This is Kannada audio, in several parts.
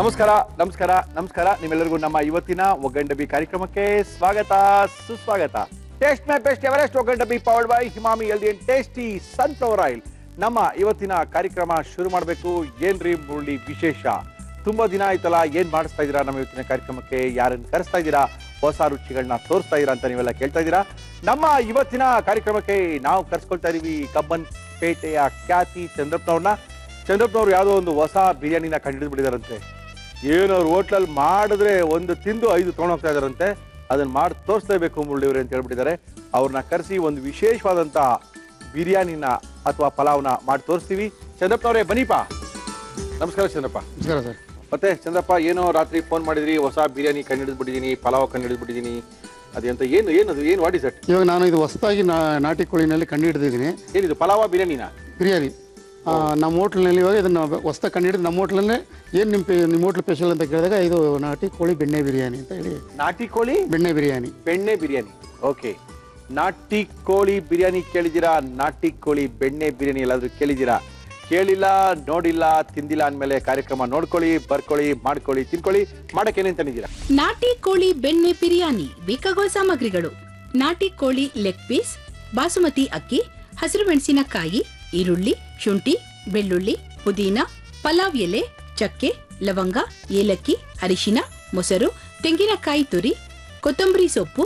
ನಮಸ್ಕಾರ ನಮಸ್ಕಾರ ನಮಸ್ಕಾರ ನಿಮ್ಮೆಲ್ಲರಿಗೂ ನಮ್ಮ ಇವತ್ತಿನ ಒಗ್ಗಂಡಬಿ ಕಾರ್ಯಕ್ರಮಕ್ಕೆ ಸ್ವಾಗತ ಸುಸ್ವಾಗತ. ಟೇಸ್ಟ್ ಮೈ ಬೆಸ್ಟ್ ಎವರೆಸ್ಟ್ ಒಗ್ಗಂಡಬಿ powered by Emami healthy and tasty sunflower oil. ನಮ್ಮ ಇವತ್ತಿನ ಕಾರ್ಯಕ್ರಮ ಶುರು ಮಾಡಬೇಕು. ಏನ್ರಿ ಮುರಳಿ ವಿಶೇಷ? ತುಂಬಾ ದಿನ ಆಯ್ತಲ್ಲ, ಏನ್ ಮಾಡಿಸ್ತಾ ಇದ್ದೀರಾ ನಮ್ಮ ಇವತ್ತಿನ ಕಾರ್ಯಕ್ರಮಕ್ಕೆ? ಯಾರನ್ನು ಕರೆಸ್ತಾ ಇದ್ದೀರಾ? ಹೊಸ ರುಚಿಗಳನ್ನ ತೋರಿಸ್ತಾ ಇದ್ದೀರಾ ಅಂತ ನೀವೆಲ್ಲ ಕೇಳ್ತಾ ಇದ್ದೀರಾ. ನಮ್ಮ ಇವತ್ತಿನ ಕಾರ್ಯಕ್ರಮಕ್ಕೆ ನಾವು ಕರ್ಸ್ಕೊಳ್ತಾ ಇದೀವಿ ಕಬ್ಬನ್ ಪೇಟೆಯ ಖ್ಯಾತಿ ಚಂದ್ರಪ್ಪನವ್ರನ್ನ. ಚಂದ್ರಪ್ಪನವ್ರು ಯಾವುದೋ ಒಂದು ಹೊಸ ಬಿರಿಯಾನಿನ ಕಂಡುಹಿಡಿದು ಬಿಟ್ಟಿದಾರಂತೆ. ಏನವ್ರು ಹೋಟ್ಲಲ್ಲಿ ಮಾಡಿದ್ರೆ ಒಂದು ತಿಂದು 5 ತೊಗೊಂಡೋಗ್ತಾ ಇದಾರಂತೆ. ಅದನ್ನ ಮಾಡಿ ತೋರಿಸ್ಲೇಬೇಕು ಮುರಳಿಯವ್ರೆ ಅಂತ ಹೇಳ್ಬಿಟ್ಟಿದ್ದಾರೆ. ಅವ್ರನ್ನ ಕರೆಸಿ ಒಂದು ವಿಶೇಷವಾದಂತ ಬಿರಿಯಾನಿನ ಅಥವಾ ಪಲಾವ್ನ ಮಾಡಿ ತೋರಿಸ್ತೀವಿ. ಚಂದ್ರಪ್ಪನವ್ರೆ ಬನ್ನಿಪ್ಪ. ನಮಸ್ಕಾರ ಚಂದ್ರಪ್ಪ. ನಮಸ್ಕಾರ ಸರ್. ಮತ್ತೆ ಚಂದ್ರಪ್ಪ, ಏನೋ ರಾತ್ರಿ ಫೋನ್ ಮಾಡಿದ್ರಿ, ಹೊಸ ಬಿರಿಯಾನಿ ಕಂಡುಹಿಡಿದು ಬಿಟ್ಟಿದ್ದೀನಿ, ಪಲಾವ್ ಕಂಡುಹಿಡಿದು ಬಿಟ್ಟಿದ್ದೀನಿ, ಅದೇಂತ ಏನು ವಾಟ್ ಇಸ್ ದಟ್? ಇವಾಗ ನಾನು ಇದು ಹೊಸದಾಗಿ ನಾಟಿ ಕೋಳಿನಲ್ಲಿ ಕಂಡು ಹಿಡಿದಿದ್ದೀನಿ. ಏನಿದು ಪಲಾವ ಬಿರಿಯಾನಿನ? ಬಿರಿಯಾನಿ ನಮ್ಮ ಹೋಟ್ಲಿನಲ್ಲಿ ಇವಾಗ ಇದನ್ನು ಹೊಸದಾಗಿ ಕಂಡು ಹಿಡಿದು ನಮ್ಮ ಹೋಟ್ಲಲ್ಲೇ ಏನು ನಿಮ್ಮ ಹೋಟ್ಲ್ ಸ್ಪೆಷಲ್ ಅಂತ ಕೇಳಿದಾಗ ಇದು ನಾಟಿ ಕೋಳಿ ಬೆಣ್ಣೆ ಬಿರಿಯಾನಿ ಅಂತ ಹೇಳಿ. ನಾಟಿ ಕೋಳಿ ಬೆಣ್ಣೆ ಬಿರಿಯಾನಿ. ಬೆಣ್ಣೆ ಬಿರಿಯಾನಿ. ಓಕೆ, ನಾಟಿ ಕೋಳಿ ಬಿರಿಯಾನಿ ಕೇಳಿದ್ದೀರಾ? ನಾಟಿ ಕೋಳಿ ಬೆಣ್ಣೆ ಬಿರಿಯಾನಿ ಎಲ್ಲಾದ್ರೂ ಕೇಳಿದ್ದೀರಾ? ಕೇಳಿಲ್ಲ, ನೋಡಿಲ್ಲ, ತಿಂದಿಲ್ಲ ಅಂದಮೇಲೆ ಕಾರ್ಯಕ್ರಮ ನೋಡ್ಕೊಳ್ಳಿ, ಬರ್ಕೊಳ್ಳಿ, ಮಾಡ್ಕೊಳ್ಳಿ, ತಿನ್ಕೊಳ್ಳಿ. ಮಾಡಕ್ಕೆ ಏನೇನು ತಂದಿದ್ದೀರಾ? ನಾಟಿ ಕೋಳಿ ಬೆಣ್ಣೆ ಬಿರಿಯಾನಿ ಬೇಕಾಗುವ ಸಾಮಗ್ರಿಗಳು: ನಾಟಿ ಕೋಳಿ ಲೆಗ್ ಪೀಸ್, ಬಾಸುಮತಿ ಅಕ್ಕಿ, ಹಸಿರು ಮೆಣಸಿನಕಾಯಿ, ಈರುಳ್ಳಿ, ಶುಂಠಿ, ಬೆಳ್ಳುಳ್ಳಿ, ಪುದೀನ, ಪಲಾವ್ ಎಲೆ, ಚಕ್ಕೆ, ಲವಂಗ, ಏಲಕ್ಕಿ, ಅರಿಶಿನ, ಮೊಸರು, ತೆಂಗಿನಕಾಯಿ ತುರಿ, ಕೊತ್ತಂಬರಿ ಸೊಪ್ಪು,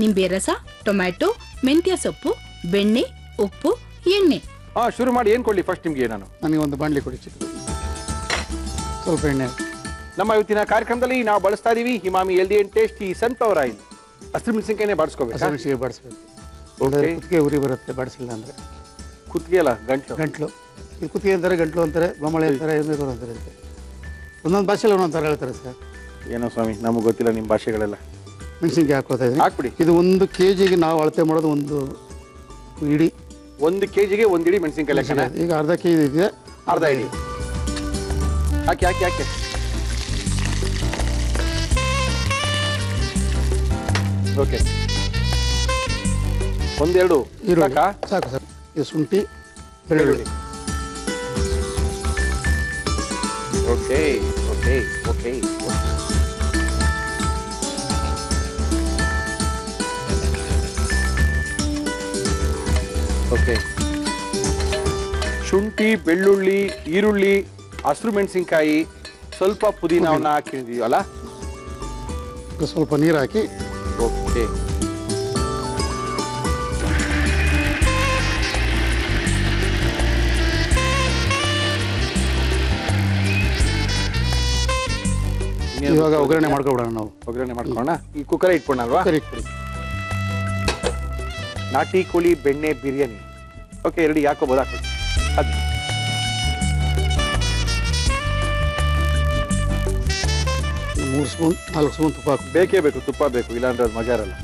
ನಿಂಬೆ ರಸ, ಟೊಮ್ಯಾಟೊ, ಮೆಂತ್ಯ ಸೊಪ್ಪು, ಬೆಣ್ಣೆ, ಉಪ್ಪು, ಎಣ್ಣೆ. ಶುರು ಮಾಡಿ. ಏನ್ ಕೊಡ್ಲಿ ಫಸ್ಟ್ ನಿಮ್ಗೆ? ನನಗೆ ಒಂದು ಬಾಣಲಿ ಕೊಡಿ, ಸ್ವಲ್ಪ ಎಣ್ಣೆ. ನಮ್ಮ ಇವತ್ತಿನ ಕಾರ್ಯಕ್ರಮದಲ್ಲಿ ನಾವು ಬಳಸ್ತಾ ಇದೀವಿ Emami healthy and tasty sunflower oil. ಹಸಿರು ಮೆಣಸಿನಕಾಯಿನೇ ಬಾಡಿಸ್ಕೋಬೇಕು. ಹಸಿಮೆಣಸಿಗೆ ಬಾಡಿಸ್ಬೇಕು. ಕುತ್ತಿಗೆ ಉರಿ ಬರುತ್ತೆ ಬಾಡಿಸಿಲ್ಲ ಅಂದ್ರೆ. ಕುತ್ತಿಗೆ ಅಲ್ಲ, ಗಂಟ್ಲು. ಇದು ಕುತ್ತಿಗೆ ಅಂತಾರೆ, ಗಂಟ್ಲು ಅಂತಾರೆ, ಬೊಮ್ಮಳೆ ಅಂತಾರೆ, ಎಮ್ಮೆಗಳು ಅಂತಾರೆ ಅಂತ ಒಂದೊಂದು ಭಾಷೆಯಲ್ಲಿ ಒಂದೊಂದು ಥರ ಹೇಳ್ತಾರೆ ಸರ್. ಏನೋ ಸ್ವಾಮಿ, ನಮಗೆ ಗೊತ್ತಿಲ್ಲ ನಿಮ್ಮ ಭಾಷೆಗಳೆಲ್ಲ. ಮೆಣಸಿನ್ಕಾಯಿ ಹಾಕ್ಕೊಳ್ತಾ ಇದ್ದೀನಿ. ಹಾಕ್ಬಿಡಿ. ಇದು 1 kg ನಾವು ಅಳತೆ ಮಾಡೋದು ಒಂದು ಇಡೀ. 1 kgಗೆ 1 ಇಡೀ ಮೆಣಸಿನಕಾಯಿ ಲೆಕ್ಕನ? ಈಗ ಅರ್ಧ kg ಇದೆ, ಅರ್ಧ ಇಡೀ ಹಾಕಿ ಹಾಕಿ ಹಾಕಿ. ಓಕೆ, 1-2 ಈರುಳ್ಳಿ ಸಾಕು ಸರ್. ಇದು ಶುಂಠಿ, ಬೆಳ್ಳುಳ್ಳಿ. Okay okay okay. ಓಕೆ, ಶುಂಠಿ, ಬೆಳ್ಳುಳ್ಳಿ, ಈರುಳ್ಳಿ, ಹಸಿರು ಮೆಣಸಿನ್ಕಾಯಿ, ಸ್ವಲ್ಪ ಪುದೀನವನ್ನ ಹಾಕಿದೀವಲ್ಲ, ಸ್ವಲ್ಪ ನೀರು ಹಾಕಿ. ಓಕೆ, ಇವಾಗ ಒಗ್ಗರಣೆ ಮಾಡ್ಕೊಬಿಡೋಣ. ನಾವು ಒಗ್ಗರಣೆ ಮಾಡ್ಕೊಳ್ಳೋಣ. ಈ ಕುಕ್ಕರ್ ಇಟ್ಕೊಳ್ಳೋಣ ಅಲ್ವಾ? ಇಟ್ಬಿಡಿ. ನಾಟಿ ಕೋಳಿ ಬೆಣ್ಣೆ ಬಿರಿಯಾನಿ. Okay, ready. ಹಾಕೋಬೋದು, ಹಾಕಿ. ಅದು 3 ಸ್ಪೂನ್ 4 ಸ್ಪೂನ್ ತುಪ್ಪ ಹಾಕಿ. ಬೇಕೇ ಬೇಕು, ತುಪ್ಪ ಬೇಕು, ಇಲ್ಲಾಂದ್ರೆ ಅದು ಮಜಾ ಇರಲ್ಲ.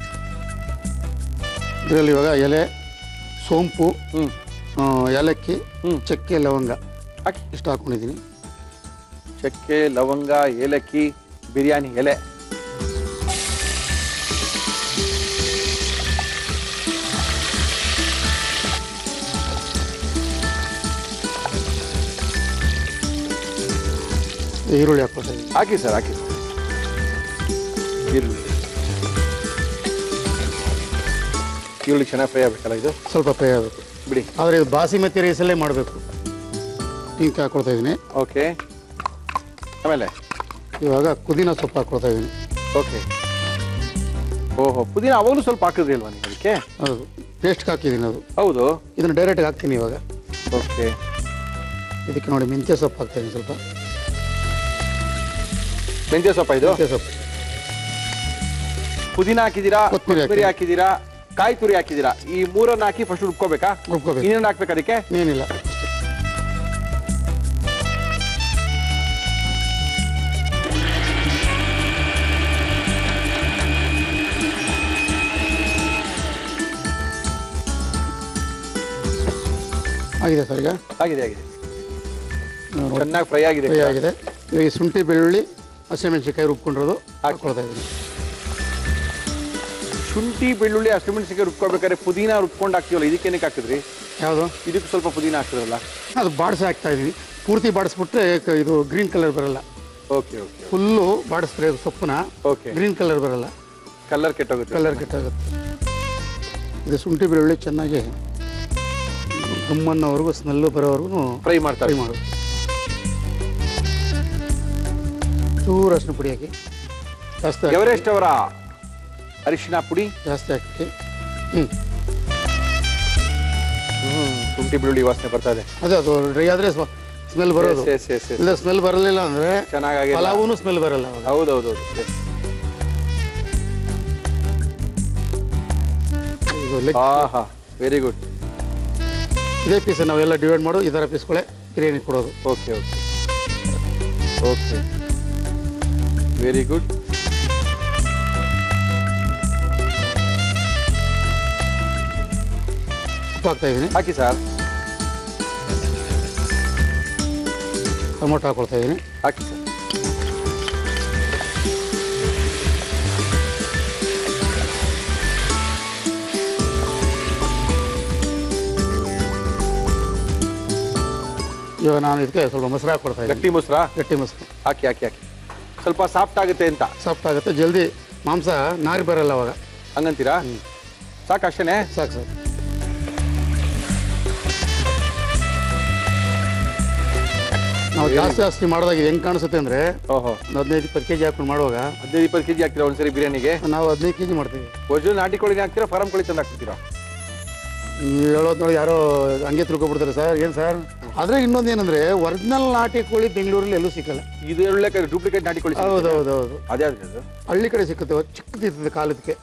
ಇದರಲ್ಲಿ ಇವಾಗ ಎಲೆ, ಸೋಂಪು, ಏಲಕ್ಕಿ, ಚಕ್ಕೆ, ಲವಂಗ ಹಾಕಿ. ಇಷ್ಟು ಹಾಕೊಂಡಿದ್ದೀನಿ. ಚಕ್ಕೆ, ಲವಂಗ, ಏಲಕ್ಕಿ, ಬಿರಿಯಾನಿ ಎಲೆ. ಈರುಳ್ಳಿ ಹಾಕ್ಕೊಳ್ತಾ ಇದ್ದೀನಿ. ಹಾಕಿ ಸರ್, ಹಾಕಿ. ಈರುಳ್ಳಿ ಚೆನ್ನಾಗಿ ಫ್ರೈ ಆಗಬೇಕಲ್ಲ? ಇದು ಸ್ವಲ್ಪ ಫ್ರೈ ಆಗಬೇಕು ಬಿಡಿ. ಆದರೆ ಇದು ಬಾಸಿಮತಿ ರೈಸಲ್ಲೇ ಮಾಡಬೇಕು. ಹಿಂಗೆ ಹಾಕ್ಕೊಳ್ತಾ ಇದ್ದೀನಿ. ಓಕೆ, ಆಮೇಲೆ ಇವಾಗ ಪುದೀನ ಸೊಪ್ಪು ಹಾಕ್ಕೊಳ್ತಾ ಇದ್ದೀನಿ. ಓಕೆ. ಓಹೋ, ಪುದೀನ ಅವಾಗಲೂ ಸ್ವಲ್ಪ ಹಾಕಿದ್ರಿ ಅಲ್ವಾ ನೀವು ಅದಕ್ಕೆ? ಹೌದು, ಪೇಸ್ಟ್ಗೆ ಹಾಕಿದ್ದೀನಿ ಅದು. ಹೌದು, ಇದನ್ನು ಡೈರೆಕ್ಟಾಗಿ ಹಾಕ್ತೀನಿ ಇವಾಗ. ಓಕೆ. ಇದಕ್ಕೆ ನೋಡಿ ಮೆಂತ್ಯ ಸೊಪ್ಪು ಹಾಕ್ತಾಯಿದ್ದೀನಿ. ಸ್ವಲ್ಪ ಮೆಂತ್ಯ ಸೊಪ್ಪ? ಇದು ಮೆಂತ್ಯ ಸೊಪ್ಪು. ಪುದೀನ ಹಾಕಿದ್ದೀರಾ, ಕೊತ್ತಂಬರಿ ಹಾಕಿದ್ದೀರಾ, ಕಾಯಿ ತುರಿ ಹಾಕಿದ್ದೀರಾ. ಈ 3 ಹಾಕಿ ಫಸ್ಟ್ ರುಬ್ಕೋಬೇಕಾ? ರುಬ್ಕೋಬೇಕು. ಇನ್ನೇನು ಹಾಕ್ಬೇಕು ಅದಕ್ಕೆ? ಏನಿಲ್ಲ. ಆಗಿದೆ ಸರ್. ಈಗ ಆಗಿದೆ ಆಗಿದೆ, ಚೆನ್ನಾಗಿ ಫ್ರೈ ಆಗಿದೆ. ಫ್ರೈ ಆಗಿದೆ. ಈ ಶುಂಠಿ, ಬೆಳ್ಳುಳ್ಳಿ, ಹಸಿಮೆಣಸಿನಕಾಯಿ ರುಬ್ಕೊಂಡಿರೋದು ಹಾಕ್ಕೊಳ್ತಾ ಇದ್ದೀನಿ. ಶುಂಠಿ, ಬೆಳ್ಳುಳ್ಳಿ, ಹಸಿಮೆಣಸಿನಕಾಯಿ ರುಬ್ಕೋಬೇಕಾದ್ರೆ ಪುದೀನ ರುಬ್ಕೊಂಡು ಹಾಕ್ತೀವಲ್ಲ, ಇದಕ್ಕೇನಕ್ಕೆ ಹಾಕಿದ್ರಿ? ಯಾವುದು? ಇದಕ್ಕೆ ಸ್ವಲ್ಪ ಪುದೀನ ಹಾಕ್ತಿರಲ್ಲ? ಅದು ಬಾಡಿಸಿ ಹಾಕ್ತಾ ಇದ್ದೀನಿ. ಪೂರ್ತಿ ಬಾಡಿಸ್ಬಿಟ್ರೆ ಇದು ಗ್ರೀನ್ ಕಲರ್ ಬರಲ್ಲ. ಓಕೆ ಓಕೆ ಫುಲ್ಲು ಬಾಡಿಸ್ಬೇಕು ಸೊಪ್ಪನ್ನ. ಓಕೆ. ಗ್ರೀನ್ ಕಲರ್ ಬರಲ್ಲ, ಕಲರ್ ಕೆಟ್ಟೋಗುತ್ತೆ. ಕಲರ್ ಕೆಟ್ಟಾಗುತ್ತೆ. ಇದು ಶುಂಠಿ ಬೆಳ್ಳುಳ್ಳಿ ಚೆನ್ನಾಗಿ ಗಮ್ಮನ್ನವರೆಗೂ ಸ್ಮೆಲ್ಲು ಬರೋವರೆಗೂ ಫ್ರೈ ಮಾಡ್ತಾರೆ. ಫ್ರೈ ಮಾಡೋದು. ಚೂರು ಅರಿಶಿನ ಪುಡಿ ಹಾಕಿ ಜಾಸ್ತಿ ಎವರೆಸ್ಟ್ ಅವರ ಅರಿಶಿನ ಪುಡಿ ಜಾಸ್ತಿ ಹಾಕಿ. ಶುಂಠಿ ಬೆಳ್ಳುಳ್ಳಿ ವಾಸನೆ ಬರ್ತಾ ಇದೆ. ಅದು ಡ್ರೈ ಆದರೆ ಸ್ಮೆಲ್ ಬರೋದು. ಇಲ್ಲ ಸ್ಮೆಲ್ ಬರಲಿಲ್ಲ ಅಂದರೆ ಚೆನ್ನಾಗಿ ಪಲಾವು ಸ್ಮೆಲ್ ಬರಲ್ಲ. ಹೌದೌದು. ಇದು ಲೆಗ್ ಆಹಾ, ವೆರಿ ಗುಡ್. ಇದೇ ಪೀಸ್ ನಾವೆಲ್ಲ ಡಿವೈಡ್ ಮಾಡೋ ಈ ಥರ ಪೀಸ್ಗಳೇ ಬಿರಿಯಾನಿ ಕೊಡೋದು. Okay okay okay, very good. ಉಪ್ಪು ಹಾಕ್ತಾ ಇದ್ದೀನಿ. ಹಾಕಿ ಸರ್. ಟೊಮೊಟೊ ಹಾಕೊಳ್ತಾ ಇದ್ದೀನಿ. ಹಾಕಿ ಸರ್. ಇವಾಗ ನಾನು ಇದಕ್ಕೆ ಸ್ವಲ್ಪ ಮೊಸರು ಹಾಕೊಡ್ತಾ ಇದ್ದೀನಿ. ಗಟ್ಟಿ ಮೊಸರಾ? ಗಟ್ಟಿ ಮೊಸರು ಹಾಕಿ ಹಾಕಿ ಹಾಕಿ. ಸ್ವಲ್ಪ ಸಾಫ್ಟ್ ಆಗುತ್ತೆ ಅಂತ. ಸಾಫ್ಟ್ ಆಗುತ್ತೆ, ಜಲ್ದಿ ಮಾಂಸ ನಾರಿ ಬರಲ್ಲ ಅವಾಗ. ಹಂಗಂತೀರಾ? ಸಾಕು ಅಷ್ಟೇನೆ? ಸಾಕು ಸರ್. ನಾವು ಜಾಸ್ತಿ ಮಾಡಿದಾಗ ಹೆಂಗೆ ಕಾಣಿಸುತ್ತೆ ಅಂದರೆ, ಓಹೋ, 15-20 kg ಹಾಕೊಂಡು ಮಾಡುವಾಗ 15-20 kg ಹಾಕ್ತೀರಾ ಒಂದ್ಸರಿ ಬಿರಿಯಾನಿಗೆ? ನಾವು 15 kg ಮಾಡ್ತೀವಿ. ಒರಿಜಿನಲ್ ನಾಟಿ ಕೋಳಿನೇ ಹಾಕ್ತೀರಾ, ಫಾರಂ ಕೋಳಿ ತಂದು ಹಾಕ್ತೀರಾ? ನೀವು ಹೇಳೋದು ನೋಡಿ ಯಾರೋ ಹಂಗೆ ತಿಳ್ಕೊಬಿಡ್ತಾರೆ ಸರ್. ಏನು ಸರ್, ಆದರೆ ಇನ್ನೊಂದು ಏನಂದರೆ ಒರಿಜಿನಲ್ ನಾಟಿ ಕೋಳಿ ಬೆಂಗಳೂರಲ್ಲಿ ಎಲ್ಲೂ ಸಿಕ್ಕಲ್ಲ. ಇದು ಒಳ್ಳೆ ಡೂಪ್ಲಿಕೇಟ್ ನಾಟಿ ಕೋಳಿ. ಹೌದು. ಅದೇ ಹಳ್ಳಿ ಕಡೆ ಸಿಕ್ಕುತ್ತೆ, ಚಿಕ್ಕದಿರ್ತದೆ ಕಾಲದಕ್ಕೆ,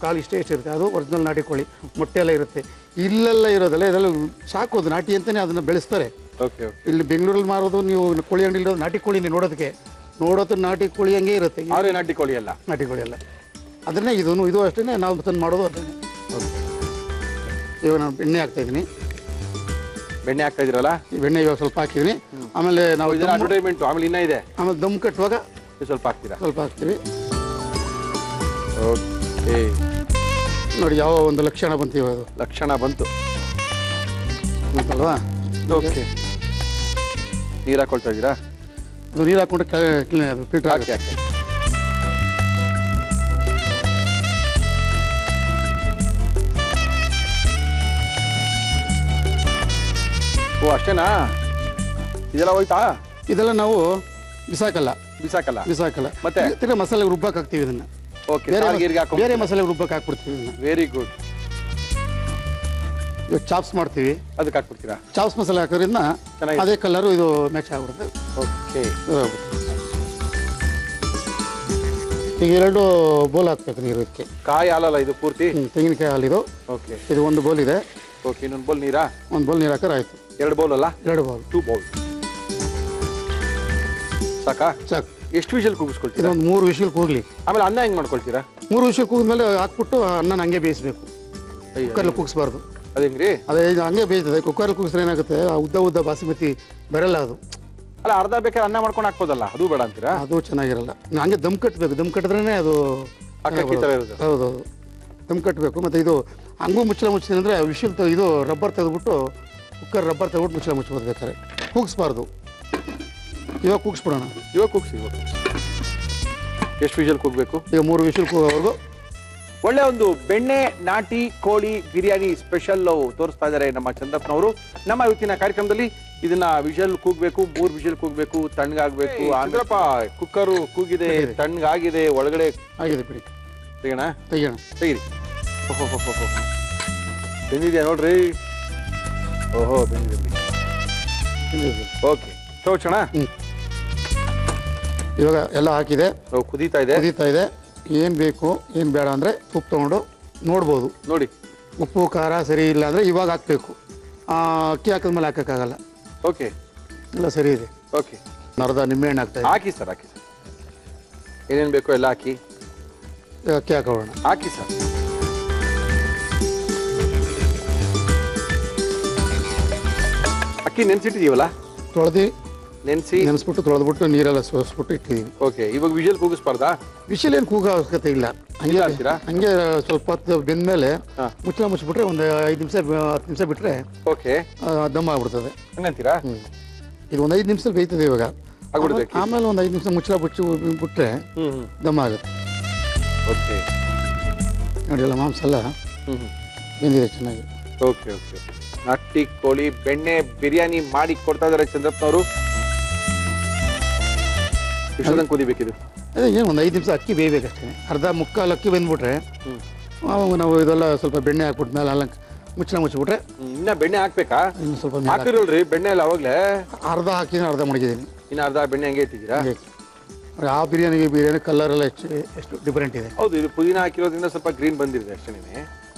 ಕಾಲು ಇಷ್ಟೇ ಇರುತ್ತೆ. ಅದು ಒರಿಜಿನಲ್ ನಾಟಿ ಕೋಳಿ, ಮೊಟ್ಟೆ ಎಲ್ಲ ಇರುತ್ತೆ. ಇಲ್ಲೆಲ್ಲ ಇರೋದಲ್ಲ, ಇದೆಲ್ಲ ಸಾಕೋದು ನಾಟಿ ಅಂತಲೇ ಅದನ್ನು ಬೆಳೆಸ್ತಾರೆ. Okay okay. ಇಲ್ಲಿ ಬೆಂಗಳೂರಲ್ಲಿ ಮಾರೋದು ನೀವು ಕೋಳಿ ಅಂಗಡಿ ನಾಟಿ ಕೋಳಿನೇ ನೋಡೋದು ನಾಟಿ ಕೋಳಿ ಹಂಗೆ ಇರುತ್ತೆ. ಅವರೇ ನಾಟಿ ಕೋಳಿ ಅಲ್ಲ, ನಾಟಿ ಕೋಳಿ ಅಲ್ಲ. ಅದನ್ನೇ ಇದು ಅಷ್ಟೇ ನಾವು ತಂದು ಮಾಡೋದು ಅದನ್ನೇ. ಇವಾಗ ನಾನು ಬೆಣ್ಣೆ ಹಾಕ್ತಾ ಇದ್ದೀನಿ. ಬೆಣ್ಣೆ ಹಾಕ್ತಾ ಇದ್ದೀರಲ್ಲ? ಈ ಬೆಣ್ಣೆ ಇವಾಗ ಸ್ವಲ್ಪ ಹಾಕಿದ್ದೀನಿ. ಆಮೇಲೆ ನಾವು ಅಡ್ವರ್ಟೈಸ್ಮೆಂಟ್ ಆಮೇಲೆ ಇನ್ನೂ ಇದೆ. ಆಮೇಲೆ ದಮ್ ಕಟ್ಟುವಾಗ ಸ್ವಲ್ಪ ಹಾಕ್ತೀರಾ? ಸ್ವಲ್ಪ ಹಾಕ್ತೀವಿ. ಓಕೆ ನೋಡಿ ಯಾವ ಒಂದು ಲಕ್ಷಣ ಬಂತು, ಇವಾಗ ಲಕ್ಷಣ ಬಂತು ಅಂತಲ್ವಾ? ಓಕೆ. ನೀರು ಹಾಕೊಳ್ತಾ ಇದ್ದೀರಾ? ಅದು ನೀರು ಹಾಕ್ಕೊಂಡ್ರೆ ಫಿಲ್ಟರ್ ಹಾಕಿ ಹಾಕಿ. ಓ ಅಷ್ಟೇನಾ? ಇದೆಲ್ಲ ಹೋಯ್ತಾ? ಇದೆಲ್ಲ ನಾವು ಬಿಸಾಕಲ್ಲ. ಮತ್ತೆ ತಿರ್ಗಾ ಮಸಾಲೆಗೆ ರುಬ್ಬಕ್ಕೆ ಹಾಕ್ತೀವಿ ಇದನ್ನ. ಓಕೆ, ಬೇರೆ ಮಸಾಲೆ ರುಬ್ಬಕ್ಕೆ ಹಾಕ್ಬಿಡ್ತೀವಿ ಇದನ್ನ. Very good. ಇವಾಗ ಚಾಪ್ಸ್ ಮಾಡ್ತೀವಿ, ಅದಕ್ಕೆ ಹಾಕ್ಬಿಡ್ತೀರಾ? ಚಾಪ್ಸ್ ಮಸಾಲೆ ಹಾಕೋದ್ರಿಂದ ಚೆನ್ನಾಗಿದೆ. ಅದೇ ಕಲರು ಇದು ಮ್ಯಾಚ್ ಆಗ್ಬಿಡುತ್ತೆ. ಓಕೆ. ಈಗ 2 ಬೋಲ್ ಹಾಕ್ಬೇಕು ನೀರು ಇದಕ್ಕೆ. ಕಾಯಿ ಹಾಲಲ್ಲ ಇದು ಪೂರ್ತಿ? ತೆಂಗಿನಕಾಯಿ ಹಾಲಿದು. ಓಕೆ. ಇದು 1 ಬೋಲ್ ಇದೆ. ಓಕೆ, ಇನ್ನೊಂದು ಬೋಲ್ ನೀರಾ? 1 ಬೋಲ್ ನೀರು ಹಾಕಿದ್ರೆ ಆಯ್ತು. 2 ಬೋಲ್ ಅಲ್ಲ? 2 ಬೋಲ್. 2 ಬೋಲ್ ಸಾಕಾ? ಸಾಕು. ಎಷ್ಟು ವಿಷಲ್ ಕೂಗಿಸ್ಕೊಳ್ತೀರಾ? ಇದೊಂದು 3 ವಿಷಲ್ ಕೂಗಲಿ. ಆಮೇಲೆ ಅನ್ನ ಹೆಂಗ್ ಮಾಡ್ಕೊಳ್ತೀರಾ? 3 ವಿಷಲ್ ಕೂಗಿದ್ಮೇಲೆ ಹಾಕ್ಬಿಟ್ಟು ಅನ್ನ ಹಂಗೆ ಬೇಯಿಸ್ಬೇಕು. ಕುಕ್ಕರ್ಲಿ ಕೂಗಿಸ್ಬಾರ್ದು. ಅದೇಂಗ್ರಿ? ಅದೇ ಇದು ಹಂಗೆ ಬೇಯ್ತದೆ. ಕುಕ್ಕರ್ಲಿ ಕೂಗಿಸಿದ್ರೆ ಏನಾಗುತ್ತೆ, ಉದ್ದ ಬಾಸುಮತಿ ಬರಲ್ಲ ಅದು. ಅಲ್ಲ, ಅರ್ಧ ಬೇಕಾದ್ರೆ ಅನ್ನ ಮಾಡ್ಕೊಂಡು ಹಾಕ್ಬೋದಲ್ಲ, ಅದು ಬೇಡ ಅಂತೀರಾ? ಅದು ಚೆನ್ನಾಗಿರಲ್ಲ. ಹಂಗೆ ದಮ್ ಕಟ್ಟಬೇಕು. ದಮ್ ಕಟ್ಟಿದ್ರೇ ಅದು ಹೌದು, ದಮ್ ಕಟ್ಟಬೇಕು. ಮತ್ತು ಇದು ಹಂಗೂ ಮುಚ್ಚಳ ಅಂದರೆ ವಿಷಲ್ ಇದು ರಬ್ಬರ್ ತೆಗೆದ್ಬಿಟ್ಟು ಕುಕ್ಕರ್ ರಬ್ಬರ್ ತೆಗೆದ್ಬಿಟ್ಟು ಮುಚ್ಚಳ ಮುಚ್ಬೋದು. ಬೇಕಾದ್ರೆ ಕೂಗಿಸ್ಬಾರ್ದು. ಇವಾಗ ಕೂಗಿಸ್ಬಿಡೋಣ. ಇವಾಗ ಕೂಗಿಸಿ. ಎಷ್ಟು ವಿಷಲ್ ಕೂಗಬೇಕು? ಈಗ 3 ವಿಷಲ್ ಕೂಗೋವರೆಗೂ. ಒಳ್ಳೆ ಒಂದು ಬೆಣ್ಣೆ ನಾಟಿ ಕೋಳಿ ಬಿರಿಯಾನಿ ಸ್ಪೆಷಲ್ ತೋರಿಸ್ತಾ ಇದ್ದಾರೆ ನಮ್ಮ ಚಂದ್ರಪ್ಪನವರು. ನಮ್ಮ ಇವತ್ತಿನ ಕಾರ್ಯಕ್ರಮದಲ್ಲಿ ಇದನ್ನ ವಿಷಲ್ ಕೂಗ್ಬೇಕು, 3 ವಿಷಲ್ ಕೂಗ್ಬೇಕು, ತಣ್ಣಗಾಗ್ಬೇಕು. ಚಂದ್ರಪ್ಪ, ಕುಕ್ಕರು ಕೂಗಿದೆ, ತಣ್ಣಗಾಗಿದೆ, ಒಳಗಡೆ ಆಗಿದೆ. ಬಿಡಿ, ತೆಗೋಣ. ತೆಗೀರಿ. ಬೆಂದಿದ್ಯಾ ನೋಡ್ರಿ. ಓಹೋ, ಬೆಂದಿದೆ. ಓಕೆ, ತೋರ್ಸೋಣ. ಇವಾಗ ಎಲ್ಲ ಹಾಕಿದೆ, ಕುದೀತಾ ಇದೆ. ಏನು ಬೇಕು ಏನು ಬೇಡ ಅಂದರೆ ಉಪ್ಪು ತೊಗೊಂಡು ನೋಡ್ಬೋದು. ನೋಡಿ, ಉಪ್ಪು ಖಾರ ಸರಿ ಇಲ್ಲ ಅಂದರೆ ಇವಾಗ ಹಾಕಬೇಕು. ಅಕ್ಕಿ ಹಾಕಿದ್ಮೇಲೆ ಹಾಕೋಕ್ಕಾಗಲ್ಲ. ಓಕೆ, ಎಲ್ಲ ಸರಿ ಇದೆ. ಓಕೆ, ಅರ್ಧ ನಿಂಬೆಹಣ್ಣು ಹಾಕ್ತಾ ಹಾಕಿ ಸರ್. ಏನೇನು ಬೇಕೋ ಎಲ್ಲ ಹಾಕಿ. ಅಕ್ಕಿ ಹಾಕೋಣ. ಹಾಕಿ ಸರ್. ಅಕ್ಕಿ ನೆನ್ಸಿಟ್ಟಿದೀವಲ್ಲ? ನೆನೆಸ್ಬಿಟ್ಟು ತೊಳೆದ್ಬಿಟ್ಟು ನೀರೆಲ್ಲ ಸೋಸ್ಬಿಟ್ಟು ಇಟ್ಟಿದ್ದೀವಿ. ಓಕೆ, ಇವಾಗ ವಿಷಲ್ ಕೂಗಿಸ್ಬಾರ್ದಾ? ವಿಷಲ್ ಏನು ಕೂಗೋ ಅವಶ್ಯಕತೆ ಇಲ್ಲ. ಹಂಗೆ ಸ್ವಲ್ಪ ಹೊತ್ತು ಬೆಂದ್ಮೇಲೆ ಮುಚ್ಚಳ ಮುಚ್ಚಿಬಿಟ್ರೆ ಒಂದು 5 ನಿಮಿಷ 10 ನಿಮಿಷ ಬಿಟ್ರೆ ಓಕೆ, ದಮ್ ಆಗ್ಬಿಡ್ತದೆ. ಹಂಗಂತೀರಾ? ಇದು ಒಂದು 5 ನಿಮಿಷದಲ್ಲಿ ಬೇಯ್ತದೆ. ಇವಾಗ ಆಗ್ಬಿಡುತ್ತೆ ಅಕ್ಕಿ. ಆಮೇಲೆ ಒಂದು 5 ನಿಮಿಷ ಮುಚ್ಚಳ ಬಿಟ್ಟರೆ ದಮ್ ಆಗುತ್ತೆ. ಓಕೆ ನೋಡಿ ಎಲ್ಲ ಮಾಂಸ ಎಲ್ಲ ಬೆಂದಿದೆ ಚೆನ್ನಾಗಿ. Okay okay. ನಾಟಿ ಕೋಳಿ ಬೆಣ್ಣೆ ಬಿರಿಯಾನಿ ಮಾಡಿ ಕೊಡ್ತಾ ಇದಾರೆ ಚಂದ್ರಪ್ಪನವರು. ಎಷ್ಟೊಂದು ಕುದಿಬೇಕಿದು? ಅದೇ ಏನು ಒಂದು 5 ನಿಮಿಷ ಅಕ್ಕಿ ಬೇಯಬೇಕಷ್ಟೇ. ಅರ್ಧ ಮುಕ್ಕಾಲು ಅಕ್ಕಿ ಬೆಂದ್ಬಿಟ್ರೆ ಆವಾಗ ನಾವು ಇದೆಲ್ಲ ಸ್ವಲ್ಪ ಬೆಣ್ಣೆ ಹಾಕ್ಬಿಟ್ಟು ಮೇಲೆ ಅಲ್ಲ ಮುಚ್ಚಳ ಮುಚ್ಚಿಬಿಟ್ರೆ. ಇನ್ನ ಬೆಣ್ಣೆ ಹಾಕ್ಬೇಕಾ? ಇನ್ನು ಸ್ವಲ್ಪ ಹಾಕಿರಲ್ರಿ ಬೆಣ್ಣೆ ಎಲ್ಲ ಅವಾಗ್ಲೇ? ಅರ್ಧ ಹಾಕಿದ್ರೆ ಅರ್ಧ ಮಡಗಿದ್ದೀನಿ. ಇನ್ನು ಅರ್ಧ ಬೆಣ್ಣೆ ಹಂಗೆ ಇಟ್ಟಿದ್ದೀರಾ? ಆ ಬಿರಿಯಾನಿ ಕಲರ್ ಎಲ್ಲ ಎಷ್ಟು ಡಿಫ್ರೆಂಟ್ ಇದೆ. ಹೌದು, ಇದು ಪುದೀನ ಹಾಕಿರೋದ್ರಿಂದ ಸ್ವಲ್ಪ ಗ್ರೀನ್ ಬಂದಿದೆ ಅಷ್ಟೇನೆ.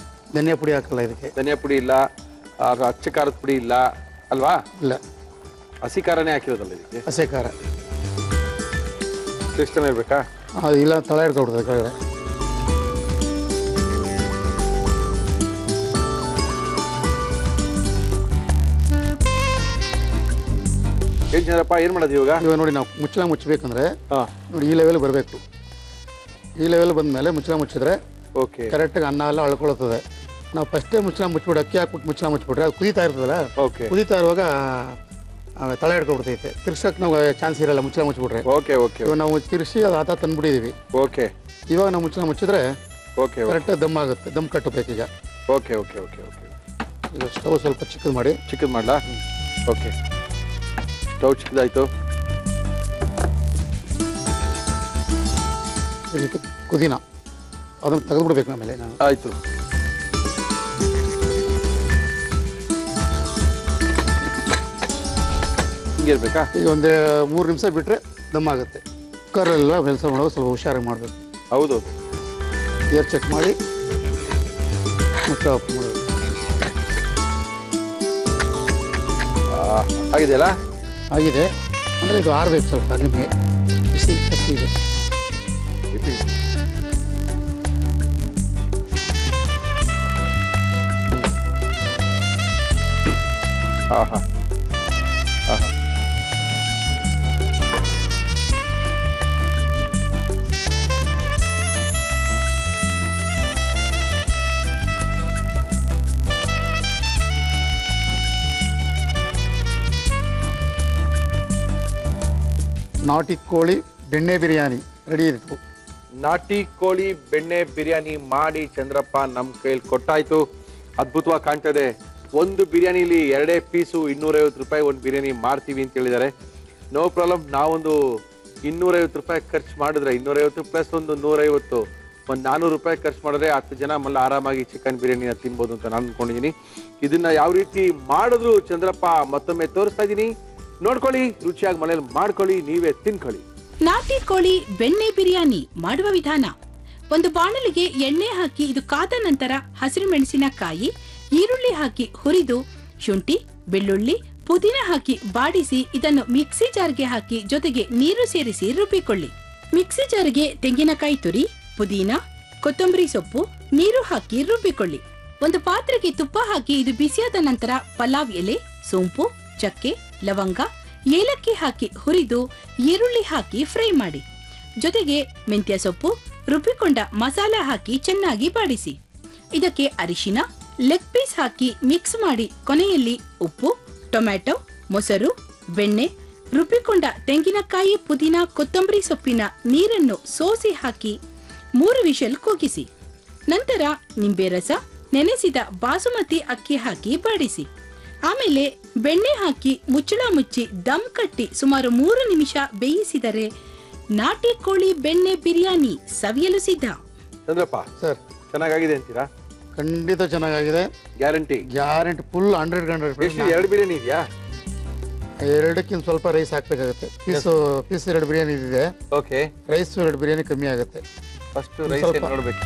ಧನಿಯಾ ಪುಡಿ ಹಾಕಲ್ಲ ಇದಕ್ಕೆ. ಧನಿಯಾ ಪುಡಿ ಇಲ್ಲ, ಅಚ್ಚ ಖಾರದ ಪುಡಿ ಇಲ್ಲ ಅಲ್ವಾ? ಇಲ್ಲ, ಹಸಿ ಖಾರನೇ ಹಾಕಿರೋದಲ್ಲ ಇದಕ್ಕೆ. ಹಸೆ ಖಾರ ಸಿಸ್ಟಮ್ ಇರ್ಬೇಕಾ? ಅದು ಇಲ್ಲ ತಳ ಹಿಡ್ಕೊಬಿಡ್ತದೆ ಕೆಳಗಡೆ. ಏನ್ ಚಂದ್ರಪ್ಪ ಏನ್ ಮಾಡೋದು ಇವಾಗ? ಇವಾಗ ನೋಡಿ ನಾವು ಮುಚ್ಚಳ ಮುಚ್ಚಬೇಕಂದ್ರೆ ನೋಡಿ ಈ ಲೆವೆಲ್ ಬರಬೇಕು. ಈ ಲೆವೆಲ್ ಬಂದಮೇಲೆ ಮುಚ್ಚಳ ಮುಚ್ಚಿದ್ರೆ ಓಕೆ ಕರೆಕ್ಟಾಗಿ ಅನ್ನ ಎಲ್ಲ ಅಳ್ಕೊಳ್ತದೆ. ನಾವು ಫಸ್ಟೇ ಮುಚ್ಚಳ ಮುಚ್ಚಿಬಿಟ್ಟು ಅಕ್ಕಿ ಹಾಕ್ಬಿಟ್ಟು ಮುಚ್ಚಳ ಮುಚ್ಚಿಬಿಟ್ರೆ ಅದು ಕುದೀತಾ ಇರ್ತದಲ್ಲ, ಕುದೀತಾ ಇರುವಾಗ ತಳ ಹಿಡ್ಕೊಬಿಡ್ತೈತೆ. ತಿರ್ಸಕ್ಕೆ ನಾವು ಚಾನ್ಸ್ ಇರಲ್ಲ ಮುಚ್ಚಳ ಮುಚ್ಚಿಬಿಟ್ರೆ. Okay okay. ಇವಾಗ ನಾವು ತಿರ್ಸಿ ಅದು ಆತ ತಂದ್ಬಿಟ್ಟಿದ್ದೀವಿ. ಓಕೆ. ಇವಾಗ ನಾವು ಮುಚ್ಚಳ ಮುಚ್ಚಿದ್ರೆ ಓಕೆ ಕರೆಕ್ಟಾಗಿ ದಮ್ ಆಗುತ್ತೆ. ದಮ್ ಕಟ್ಟಬೇಕೀಗ. Okay okay okay okay. ಈಗ ಸ್ಟವ್ ಸ್ವಲ್ಪ ಚಿಕ್ಕದು ಮಾಡಿ. ಚಿಕ್ಕದು ಮಾಡಲಾ? ಓಕೆ. ಸ್ಟವ್ ಚಿಕ್ಕದಾಯ್ತು. ಇದಕ್ಕೆ ಪುದೀನ ಅದನ್ನು ತೆಗೆದುಬಿಡ್ಬೇಕು ಆಮೇಲೆ ನಾನು. ಆಯ್ತು. ಹಿಂಗೆ ಇರ್ಬೇಕಾ? ಈಗ ಒಂದು 3 ನಿಮಿಷ ಬಿಟ್ಟರೆ ದಮ್ ಆಗುತ್ತೆ. ಕುಕ್ಕರೆಲ್ಲ ಕೆಲಸ ಮಾಡೋದು ಸ್ವಲ್ಪ ಹುಷಾರಾಗಿ ಮಾಡಬೇಕು. ಹೌದೌದು. ಏರ್ ಚೆಕ್ ಮಾಡಿ ಮುಚ್ಚ ಆಫ್ ಮಾಡಬೇಕು. ಆಗಿದೆಯಲ್ಲ? ಆಗಿದೆ. ಅಂದರೆ ಇದು ಆರಬೇಕು ಸ್ವಲ್ಪ ನಿಮಗೆ. ಬಿಸಿ ಕಸಿ ಇದೆ. ಹಾಂ ಹಾಂ ಹಾಂ. ನಾಟಿ ಕೋಳಿ ಬೆಣ್ಣೆ ಬಿರಿಯಾನಿ ರೆಡಿ ಇತ್ತು. ನಾಟಿ ಕೋಳಿ ಬೆಣ್ಣೆ ಬಿರಿಯಾನಿ ಮಾಡಿ ಚಂದ್ರಪ್ಪ ನಮ್ಮ ಕೈಯಲ್ಲಿ ಕೊಟ್ಟಾಯ್ತು. ಅದ್ಭುತವಾಗಿ ಕಾಣ್ತದೆ. ಒಂದು ಬಿರಿಯಾನಿಲಿ 2 ಪೀಸು 250 ರೂಪಾಯಿ ಒಂದು ಬಿರಿಯಾನಿ ಮಾಡ್ತೀವಿ ಅಂತ ಹೇಳಿದ್ದಾರೆ. No problem. ನಾವೊಂದು 250 ರೂಪಾಯಿ ಖರ್ಚು ಮಾಡಿದ್ರೆ 250 ಪ್ಲಸ್ ಒಂದು 150 ಒಂದು 400 ರೂಪಾಯಿ ಖರ್ಚು ಮಾಡಿದ್ರೆ 10 ಜನ ಮಲ್ಲ ಆರಾಮಾಗಿ ಚಿಕನ್ ಬಿರಿಯಾನಿನ ತಿನ್ಬೋದು ಅಂತ ನಾನು ಅನ್ಕೊಂಡಿದ್ದೀನಿ. ಇದನ್ನ ಯಾವ ರೀತಿ ಮಾಡಿದ್ರು ಚಂದ್ರಪ್ಪ ಮತ್ತೊಮ್ಮೆ ತೋರಿಸ್ತಾ ಇದ್ದೀನಿ. ನೋಡ್ಕೊಳ್ಳಿ, ರುಚಿಯಾಗಿ ಮನೇಲಿ ಮಾಡ್ಕೊಳ್ಳಿ, ನೀವೇ ತಿನ್ಕೊಳ್ಳಿ. ನಾಟಿ ಕೋಳಿ ಬೆಣ್ಣೆ ಬಿರಿಯಾನಿ ಮಾಡುವ ವಿಧಾನ: ಒಂದು ಬಾಣಲಿಗೆ ಎಣ್ಣೆ ಹಾಕಿ ಇದು ಕಾದ ನಂತರ ಹಸಿರು ಮೆಣಸಿನಕಾಯಿ, ಈರುಳ್ಳಿ ಹಾಕಿ ಹುರಿದು ಶುಂಠಿ, ಬೆಳ್ಳುಳ್ಳಿ, ಪುದೀನ ಹಾಕಿ ಬಾಡಿಸಿ ಇದನ್ನು ಮಿಕ್ಸಿ ಜಾರ್ಗೆ ಹಾಕಿ ಜೊತೆಗೆ ನೀರು ಸೇರಿಸಿ ರುಬ್ಬಿಕೊಳ್ಳಿ. ಮಿಕ್ಸಿ ಜಾರ್ಗೆ ತೆಂಗಿನಕಾಯಿ ತುರಿ, ಪುದೀನ, ಕೊತ್ತಂಬರಿ ಸೊಪ್ಪು, ನೀರು ಹಾಕಿ ರುಬ್ಬಿಕೊಳ್ಳಿ. ಒಂದು ಪಾತ್ರೆಗೆ ತುಪ್ಪ ಹಾಕಿ ಇದು ಬಿಸಿಯಾದ ನಂತರ ಪಲಾವ್ ಎಲೆ, ಸೋಂಪು, ಚಕ್ಕೆ, ಲವಂಗ, ಏಲಕ್ಕಿ ಹಾಕಿ ಹುರಿದು ಈರುಳ್ಳಿ ಹಾಕಿ ಫ್ರೈ ಮಾಡಿ. ಜೊತೆಗೆ ಮೆಂತ್ಯ ಸೊಪ್ಪು, ರುಬ್ಬಿಕೊಂಡ ಮಸಾಲ ಹಾಕಿ ಚೆನ್ನಾಗಿ ಬಾಡಿಸಿ. ಇದಕ್ಕೆ ಅರಿಶಿನ, ಲೆಗ್ ಪೀಸ್ ಹಾಕಿ ಮಿಕ್ಸ್ ಮಾಡಿ ಕೊನೆಯಲ್ಲಿ ಉಪ್ಪು, ಟೊಮ್ಯಾಟೊ, ಮೊಸರು, ಬೆಣ್ಣೆ, ರುಬ್ಬಿಕೊಂಡ ತೆಂಗಿನಕಾಯಿ, ಪುದೀನ, ಕೊತ್ತಂಬರಿ ಸೊಪ್ಪಿನ ನೀರನ್ನು ಸೋಸಿ ಹಾಕಿ 3 ವಿಷಲ್ ಕೂಗಿಸಿ. ನಂತರ ನಿಂಬೆ ರಸ, ನೆನೆಸಿದ ಬಾಸುಮತಿ ಅಕ್ಕಿ ಹಾಕಿ ಬಾಡಿಸಿ. ಆಮೇಲೆ ಬೆಣ್ಣೆ ಹಾಕಿ ಮುಚ್ಚಳ ಮುಚ್ಚಿ ದಮ್ ಕಟ್ಟಿ ಸುಮಾರು 3 ನಿಮಿಷ ಬೇಯಿಸಿದರೆ ನಾಟಿ ಕೋಳಿ ಬೆಣ್ಣೆ ಬಿರಿಯಾನಿ ಸವಿಯಲು ಸಿದ್ಧ. ಚಂದ್ರಪ್ಪ ಸರ್, ಚೆನ್ನಾಗಿದೆ ಅಂತೀರಾ? ಖಂಡಿತ ಚೆನ್ನಾಗಿದೆ. ಗ್ಯಾರಂಟಿ? Guarantee full 100%. ಎಷ್ಟು 2 ಬಿರಿಯಾನಿ ಇದೆಯಾ? 2ಕ್ಕಿಂತ ಸ್ವಲ್ಪ ರೈಸ್ ಹಾಕ್ಬೇಕಾಗುತ್ತೆ. ಪೀಸ್ 2 ಬಿರಿಯಾನಿ ಇದೆ. ಓಕೆ. ರೈಸ್ 2 ಬಿರಿಯಾನಿ ಕಮ್ಮಿ ಆಗುತ್ತೆ. ಫಸ್ಟ್ ರೈಸ್ ನೋಡ್ಬೇಕು.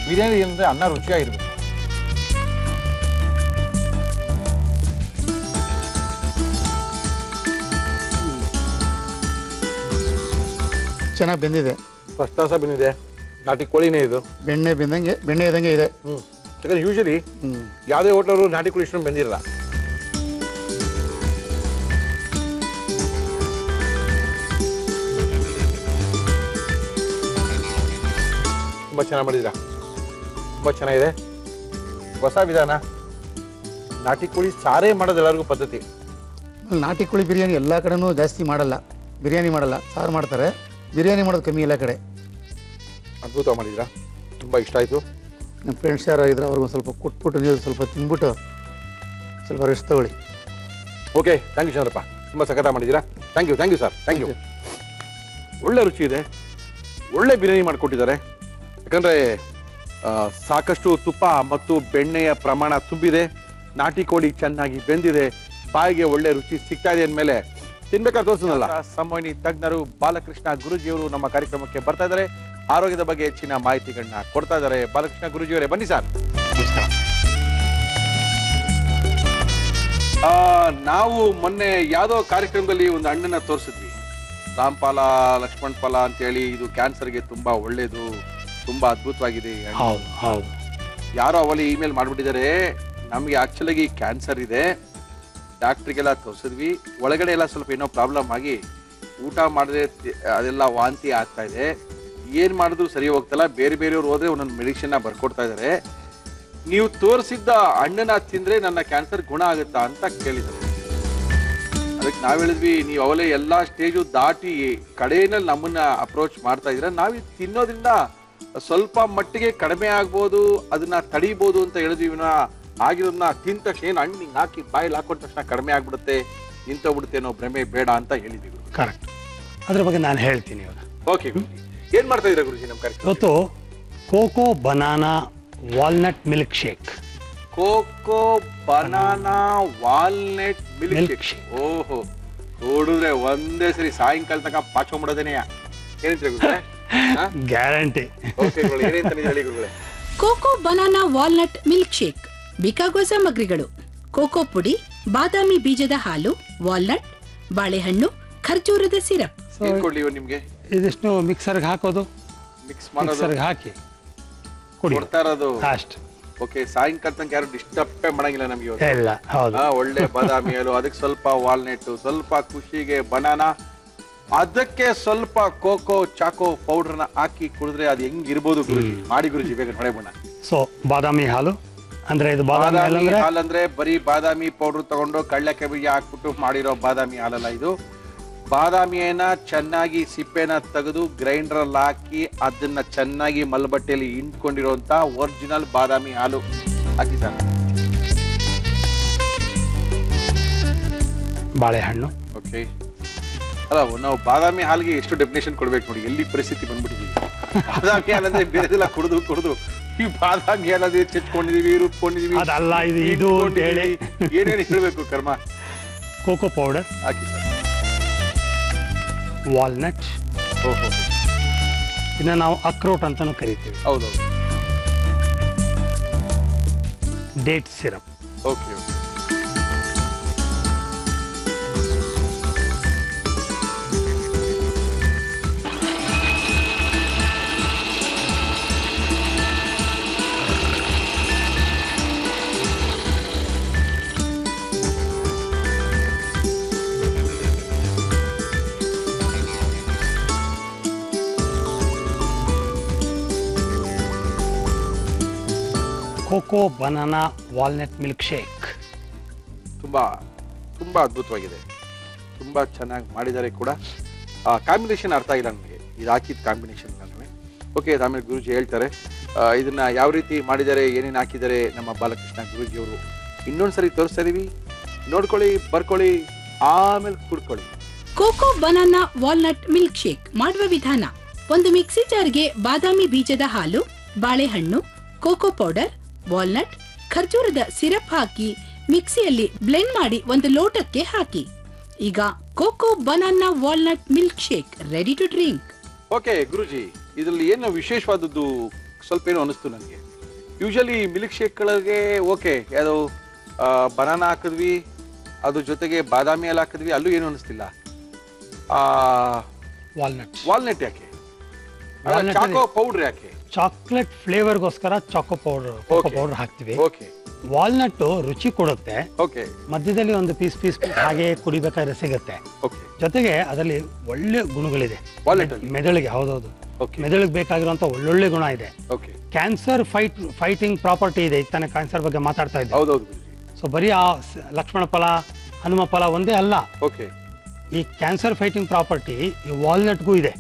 ಬಿರಿಯಾನಿ ಅಂದ್ರೆ ಅನ್ನ ರುಚಿಯಾಗಿರ್ಬೇಕು. ಚೆನ್ನಾಗಿ ಬೆಂದಿದೆ. ಫಸ್ಟ್ ಕ್ಲಾಸ್ ಬಂದಿದೆ. ನಾಟಿ ಕೋಳಿನೇ ಇದು. ಬೆಣ್ಣೆ ಇದ್ದಂಗೆ ಇದೆ. ಯಾಕಂದ್ರೆ ಯೂಶಲಿ ಯಾವುದೇ ಹೋಟ್ಲವರು ನಾಟಿ ಕೋಳಿ ಇಷ್ಟೊಂದು ಬಂದಿರಲ್ಲ. ತುಂಬ ಚೆನ್ನಾಗಿ ಮಾಡಿದ್ದೀರಾ, ತುಂಬ ಚೆನ್ನಾಗಿದೆ. ಹೊಸ ವಿಧಾನ. ನಾಟಿ ಕೋಳಿ ಸಾರೇ ಮಾಡೋದು ಎಲ್ಲರಿಗೂ ಪದ್ಧತಿ. ನಾಟಿ ಕೋಳಿ ಬಿರಿಯಾನಿ ಎಲ್ಲ ಕಡೆನೂ ಜಾಸ್ತಿ ಮಾಡಲ್ಲ, ಬಿರಿಯಾನಿ ಮಾಡಲ್ಲ, ಸಾರು ಮಾಡ್ತಾರೆ. ಬಿರಿಯಾನಿ ಮಾಡೋದು ಕಮ್ಮಿ ಎಲ್ಲ ಕಡೆ. ಅದ್ಭುತ ಮಾಡಿದ್ದೀರಾ, ತುಂಬ ಇಷ್ಟ ಆಯಿತು. ನಮ್ಮ ಫ್ರೆಂಡ್ಸ್ ಯಾರು ಇದ್ರೆ ಅವ್ರಿಗೊಂದು ಸ್ವಲ್ಪ ಕೊಟ್ಬಿಟ್ಟು ನೀವು ಸ್ವಲ್ಪ ತಿಂದ್ಬಿಟ್ಟು ಸ್ವಲ್ಪ ರೆಸ್ಟ್ ತಗೊಳ್ಳಿ. ಓಕೆ, ಥ್ಯಾಂಕ್ ಯು ಚಂದ್ರಪ್ಪ, ತುಂಬ ಸಖತ್ತ ಮಾಡಿದ್ದೀರಾ. Thank you sir, thank you. ಒಳ್ಳೆ ರುಚಿ ಇದೆ, ಒಳ್ಳೆ ಬಿರಿಯಾನಿ ಮಾಡಿಕೊಟ್ಟಿದ್ದಾರೆ. ಯಾಕಂದರೆ ಸಾಕಷ್ಟು ತುಪ್ಪ ಮತ್ತು ಬೆಣ್ಣೆಯ ಪ್ರಮಾಣ ತುಂಬಿದೆ. ನಾಟಿ ಕೋಳಿ ಚೆನ್ನಾಗಿ ಬೆಂದಿದೆ, ಬಾಯಿಗೆ ಒಳ್ಳೆ ರುಚಿ ಸಿಗ್ತಾ ಇದೆ ಅಂದಮೇಲೆ ತಿನ್ಬೇಕಾದ್ರೆ ತೋರಿಸೋದಲ್ಲ. ಸಂಮೋಹಿನಿ ತಜ್ಞರು ಬಾಲಕೃಷ್ಣ ಗುರೂಜಿಯವರು ನಮ್ಮ ಕಾರ್ಯಕ್ರಮಕ್ಕೆ ಬರ್ತಾ ಇದ್ದಾರೆ. ಆರೋಗ್ಯದ ಬಗ್ಗೆ ಹೆಚ್ಚಿನ ಮಾಹಿತಿಗಳನ್ನ ಕೊಡ್ತಾ ಇದ್ದಾರೆ. ಬಾಲಕೃಷ್ಣ ಗುರೂಜಿಯವರೇ, ಬನ್ನಿ ಸರ್. ನಾವು ಮೊನ್ನೆ ಯಾವುದೋ ಕಾರ್ಯಕ್ರಮದಲ್ಲಿ ಒಂದು ಹಣ್ಣನ್ನ ತೋರಿಸಿದ್ವಿ, ರಾಮ್ಫಲ, ಲಕ್ಷ್ಮಣ್ ಫಲ ಅಂತೇಳಿ. ಇದು ಕ್ಯಾನ್ಸರ್ಗೆ ತುಂಬಾ ಒಳ್ಳೇದು, ತುಂಬಾ ಅದ್ಭುತವಾಗಿದೆ. ಯಾರೋ ಅವಲ್ಲಿ ಇಮೇಲ್ ಮಾಡ್ಬಿಟ್ಟಿದ್ದಾರೆ, ನಮ್ಗೆ ಆಕ್ಚುಲಾಗಿ ಕ್ಯಾನ್ಸರ್ ಇದೆ, ಡಾಕ್ಟ್ರಿಗೆಲ್ಲ ತೋರಿಸಿದ್ವಿ, ಒಳಗಡೆ ಎಲ್ಲ ಸ್ವಲ್ಪ ಏನೋ ಪ್ರಾಬ್ಲಮ್ ಆಗಿ ಊಟ ಮಾಡಿದ್ರೆ ಅದೆಲ್ಲ ವಾಂತಿ ಆಗ್ತಾ ಇದೆ, ಏನ್ ಮಾಡಿದ್ರು ಸರಿ ಹೋಗ್ತಲ್ಲ, ಬೇರೆ ಬೇರೆಯವ್ರು ಹೋದ್ರೆ ಒಂದೊಂದು ಮೆಡಿಸಿನ್ ಬರ್ಕೊಡ್ತಾ ಇದ್ದಾರೆ, ನೀವು ತೋರಿಸಿದ್ದ ಹಣ್ಣನ್ನ ತಿಂದ್ರೆ ನನ್ನ ಕ್ಯಾನ್ಸರ್ ಗುಣ ಆಗುತ್ತಾ ಅಂತ ಕೇಳಿದ್ರು. ಅದಕ್ಕೆ ನಾವ್ ಹೇಳಿದ್ವಿ, ನೀವು ಅವಲೇ ಎಲ್ಲಾ ಸ್ಟೇಜು ದಾಟಿ ಕಡೆಯಲ್ಲಿ ನಮ್ಮನ್ನ ಅಪ್ರೋಚ್ ಮಾಡ್ತಾ ಇದ್ರ, ನಾವ್ ತಿನ್ನೋದ್ರಿಂದ ಸ್ವಲ್ಪ ಮಟ್ಟಿಗೆ ಕಡಿಮೆ ಆಗ್ಬೋದು, ಅದನ್ನ ತಡೀಬಹುದು ಅಂತ ಹೇಳಿದ್ವಿ. ಆಗಿರೋದನ್ನ ತಿಂದ ತಕ್ಷಣ ಏನು ಹಣ್ಣು ಹಿಂಗೆ ಹಾಕಿ ಬಾಯಲ್ಲಿ ಹಾಕೊಂಡ ತಕ್ಷಣ ಕಡಿಮೆ ಆಗ್ಬಿಡುತ್ತೆ, ನಿಂತೋಗ್ಬಿಡುತ್ತೆ ಅನ್ನೋ ಭ್ರಮೆ ಬೇಡ ಅಂತ ಹೇಳಿದ್ವಿ. ಕರೆಕ್ಟ್, ಅದ್ರ ಬಗ್ಗೆ ನಾನು ಹೇಳ್ತೀನಿ ಇವಾಗ. ಓಕೆ ಗುರುಜಿ, ಏನ್ ಮಾಡ್ತಾ ಇದ್ದೀರಾ ಗುರುಜಿ ನಮ್ಮ ಕಾರ್ಯಕ್ರಮ? ಇವತ್ತು cocoa banana walnut milk shake. Cocoa banana walnut milk shake. ಓಹೋ, ನೋಡಿದ್ರೆ ಒಂದೇ ಸರಿ ಸಾಯಂಕಾಲ ತನಕ ಪಾಚ್ಕೊಂಡ್ಬಿಡೋದೇನೆ. ಏನಂತೀರಿ ಗುರುಗಳೇ? ಗ್ಯಾರಂಟಿ. ಓಕೆ ಗುರುಗಳೇ, ಏನಂತ ಹೇಳಿ ಗುರುಗಳೇ? Cocoa banana walnut milk shake ಬೇಕಾಗುವ ಸಾಮಗ್ರಿಗಳು: ಕೋಕೋ ಪುಡಿ, ಬಾದಾಮಿ ಬೀಜದ ಹಾಲು, ವಾಲ್ನಟ್, ಬಾಳೆಹಣ್ಣು, ಖರ್ಜೂರದ ಸಿರಪ್. ಏನ್ ಕೊಡ್ಲಿ ನಿಮ್ಗೆ? ಇದಿಷ್ಟು ಮಿಕ್ಸರ್ಗೆ ಹಾಕೋದು, ಮಿಕ್ಸ್ ಮಾಡೋದು, ಮಿಕ್ಸರ್ಗೆ ಹಾಕಿ ಕುಡಿ, ಕೊಡ್ತಾ ಇರೋದು ಅಷ್ಟು. ಓಕೆ, ಸಾಯಂಕಾಲ ತನಕ ಯಾರು ಡಿಸ್ಟರ್ಬ್ ಮಾಡಂಗಿಲ್ಲ ನಮ್ಗೆ ಇವತ್ತು. ಇಲ್ಲ, ಹೌದು. ಒಳ್ಳೆ ಬಾದಾಮಿ ಹಾಲು, ಅದಕ್ಕೆ ಸ್ವಲ್ಪ ವಾಲ್ನಟ್, ಸ್ವಲ್ಪ ಖುಷಿಗೆ ಬನಾನಾ, ಅದಕ್ಕೆ ಸ್ವಲ್ಪ ಕೋಕೋ ಚಾಕೋ ಪೌಡರ್ನ ಹಾಕಿ ಕುಡಿದ್ರೆ ಅದು ಹೆಂಗಿರ್ಬೋದು ಗುರುಜಿ? ಮಾಡಿ ಗುರುಜಿ, ಬೇಗ ಹೊಳೆ ಬಣ್ಣ. ಸೊ ಬಾದಾಮಿ ಹಾಲು ಅಂದ್ರೆ ಇದು ಬಾದಾಮಿ ಹಾಲಂದ್ರೆ ಬರೀ ಬಾದಾಮಿ ಪೌಡರ್ ತಗೊಂಡು ಕಳ್ಳೆಕೆ ಬೀಜ ಹಾಕ್ಬಿಟ್ಟು ಮಾಡಿರೋ ಬಾದಾಮಿ ಹಾಲಲ್ಲ ಇದು. ಬಾದಾಮಿಯನ್ನ ಚೆನ್ನಾಗಿ ಸಿಪ್ಪೆನ ತೆಗೆದು ಗ್ರೈಂಡರ್ ಅಲ್ಲಿ ಹಾಕಿ ಅದನ್ನ ಚೆನ್ನಾಗಿ ಮಲ್ಬಟ್ಟೆಯಲ್ಲಿ ಹಿಂಡ್ಕೊಂಡಿರುವಂತ ಒರಿಜಿನಲ್ ಬಾದಾಮಿ ಹಾಲು ಹಾಕಿ ಸರ್. ಬಾಳೆಹಣ್ಣು. ಓಕೆ, ಅಲ್ಲ ನಾವು ಬಾದಾಮಿ ಹಾಲಿಗೆ ಎಷ್ಟು ಡೆಫಿನೇಷನ್ ಕೊಡ್ಬೇಕು ನೋಡಿ, ಎಲ್ಲಿ ಪರಿಸ್ಥಿತಿ ಬಂದ್ಬಿಟ್ಟಿದೀವಿ. ಬಾದಾಮಿ ಹಾಲಂದ್ರೆ ಬೇರೆದೆಲ್ಲ ಕುಡಿದು ಈ ಬಾದಾಮಿ ಹಾಲದೇ ಚೆಚ್ಕೊಂಡಿದೀವಿ, ರುಬ್ಕೊಂಡಿದೀವಿ, ಅದಲ್ಲ ಇದು ಅಂತ ಹೇಳಿ ಏನೇನು ಹೇಳ್ಬೇಕು ಕರ್ಮ. ಕೋಕೋ ಪೌಡರ್ ಹಾಕಿ ಸರ್. ವಾಲ್ನಟ್, ಓಹೋ, ಇದನ್ನ ನಾವು ಅಕ್ರೋಟ್ ಅಂತಾನು ಕರಿತೀವಿ. ಹೌದೌದು. Date syrup. Okay, cocoa banana walnut milk shake ತುಂಬಾ ತುಂಬಾ ಅದ್ಭುತವಾಗಿದೆ, ತುಂಬಾ ಚೆನ್ನಾಗಿ ಮಾಡಿದ್ದಾರೆ ಕೂಡ. ಕಾಂಬಿನೇಷನ್ ಅರ್ಥ ಆಗಿಲ್ಲ ನನಗೆ, ಇದು ಹಾಕಿದ ಕಾಂಬಿನೇಷನ್ ನನಗೆ. ಓಕೆ, ಆಮೇಲೆ ಗುರುಜಿ ಹೇಳ್ತಾರೆ ಇದನ್ನ ಯಾವ ರೀತಿ ಮಾಡಿದ್ದಾರೆ, ಏನೇನು ಹಾಕಿದ್ದಾರೆ ನಮ್ಮ ಬಾಲಕೃಷ್ಣ ಗುರುಜಿಯವರು. ಇನ್ನೊಂದ್ಸರಿ ತೋರಿಸ್ತಾ ಇದೀವಿ, ನೋಡ್ಕೊಳ್ಳಿ, ಬರ್ಕೊಳ್ಳಿ, ಆಮೇಲೆ ಕುಡ್ಕೊಳ್ಳಿ. Cocoa banana walnut milk shake ಮಾಡುವ ವಿಧಾನ: ಒಂದು ಮಿಕ್ಸಿ ಜಾರ್ಗೆ ಬಾದಾಮಿ ಬೀಜದ ಹಾಲು, ಬಾಳೆಹಣ್ಣು, ಕೋಕೋ ಪೌಡರ್, ವಾಲ್ನಟ್, ಖರ್ಜೂರದ ಸಿರಪ್ ಹಾಕಿ ಮಿಕ್ಸಿಯಲ್ಲಿ ಬ್ಲೆಂಡ್ ಮಾಡಿ ಒಂದು ಲೋಟಕ್ಕೆ ಹಾಕಿ. ಈಗ cocoa banana walnut milk shake ready to drink. Okay Guruji, ಇದರಲ್ಲಿ ಏನು ವಿಶೇಷವಾದದ್ದು ಸ್ವಲ್ಪ ಏನೋ ಅನಿಸ್ತು ನನಗೆ. ಯೂಶಲಿ ಮಿಲ್ಕ್ ಶೇಕ್ಗಳಿಗೆ ಓಕೆ, ಯಾವುದು ಬನಾನಾ ಹಾಕಿದ್ವಿ, ಅದ್ರ ಜೊತೆಗೆ ಬಾದಾಮಿ ಹಾಲು ಹಾಕಿದ್ವಿ, ಅಲ್ಲೂ ಏನು ಅನಿಸ್ತಿಲ್ಲ. ವಾಲ್ನಟ್ ಯಾಕೆ? ಚಾಕೋ ಪೌಡರ್ ಯಾಕೆ? ಚಾಕ್ಲೇಟ್ ಫ್ಲೇವರ್ಗೋಸ್ಕರ ಚಾಕೋ ಪೌಡರ್ ಹಾಕ್ತಿವಿ. ಓಕೆ, ವಾಲ್ನಟ್ ರುಚಿ ಕೊಡುತ್ತೆ. ಓಕೆ, ಮಧ್ಯದಲ್ಲಿ ಒಂದು ಪೀಸ್ ಹಾಗೆ ಕುಡಿಬೇಕಾದ್ರೆ ಸಿಗುತ್ತೆ. ಓಕೆ, ಜೊತೆಗೆ ಅದರಲ್ಲಿ ಒಳ್ಳೆ ಗುಣಗಳಿದೆ ವಾಲ್ನಟ್ ಮೆದುಳಿಗೆ. ಹೌದೌದು, Okay. ಮೆದುಳಿಗೆ ಬೇಕಾಗಿರುವಂತ ಒಳ್ಳೊಳ್ಳೆ ಗುಣ ಇದೆ. ಓಕೆ. ಕ್ಯಾನ್ಸರ್ ಫೈಟಿಂಗ್ ಪ್ರಾಪರ್ಟಿ ಇದೆ. ಈಗ ತಾನೇ ಕ್ಯಾನ್ಸರ್ ಬಗ್ಗೆ ಮಾತಾಡ್ತಾ ಇದ್ದೆ. ಹೌದೌದು ಗುರುಜಿ. ಸೊ ಬರೀ ಆ ಲಕ್ಷ್ಮಣ ಫಲ ಹನುಮ ಫಲ ಒಂದೇ ಅಲ್ಲ, ಓಕೆ. ಈ ಕ್ಯಾನ್ಸರ್ ಫೈಟಿಂಗ್ ಪ್ರಾಪರ್ಟಿ ಈ ವಾಲ್ನಟ್ಗೂ ಇದೆ.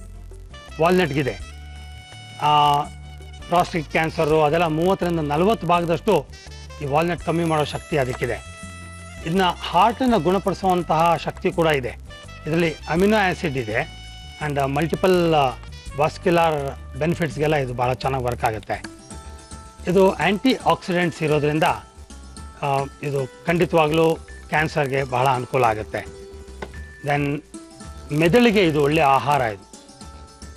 ವಾಲ್ನಟ್ಗಿದೆ. ಪ್ರಾಸ್ಟೇಟ್ ಕ್ಯಾನ್ಸರು ಅದೆಲ್ಲ 30ರಿಂದ 40 ಭಾಗದಷ್ಟು ಈ ವಾಲ್ನಟ್ ಕಮ್ಮಿ ಮಾಡೋ ಶಕ್ತಿ ಅದಕ್ಕಿದೆ. ಇದನ್ನ ಹಾರ್ಟನ್ನು ಗುಣಪಡಿಸುವಂತಹ ಶಕ್ತಿ ಕೂಡ ಇದೆ. ಇದರಲ್ಲಿ ಅಮಿನೋ ಆ್ಯಸಿಡ್ ಇದೆ ಆ್ಯಂಡ್ ಮಲ್ಟಿಪಲ್ ವಾಸ್ಕ್ಯುಲರ್ ಬೆನಿಫಿಟ್ಸ್ಗೆಲ್ಲ ಇದು ಭಾಳ ಚೆನ್ನಾಗಿ ವರ್ಕ್ ಆಗುತ್ತೆ. ಇದು ಆ್ಯಂಟಿ ಆಕ್ಸಿಡೆಂಟ್ಸ್ ಇರೋದ್ರಿಂದ ಇದು ಖಂಡಿತವಾಗ್ಲೂ ಕ್ಯಾನ್ಸರ್ಗೆ ಬಹಳ ಅನುಕೂಲ ಆಗುತ್ತೆ. ದೆನ್ ಮೆದುಳಿಗೆ ಇದು ಒಳ್ಳೆಯ ಆಹಾರ. ಇದು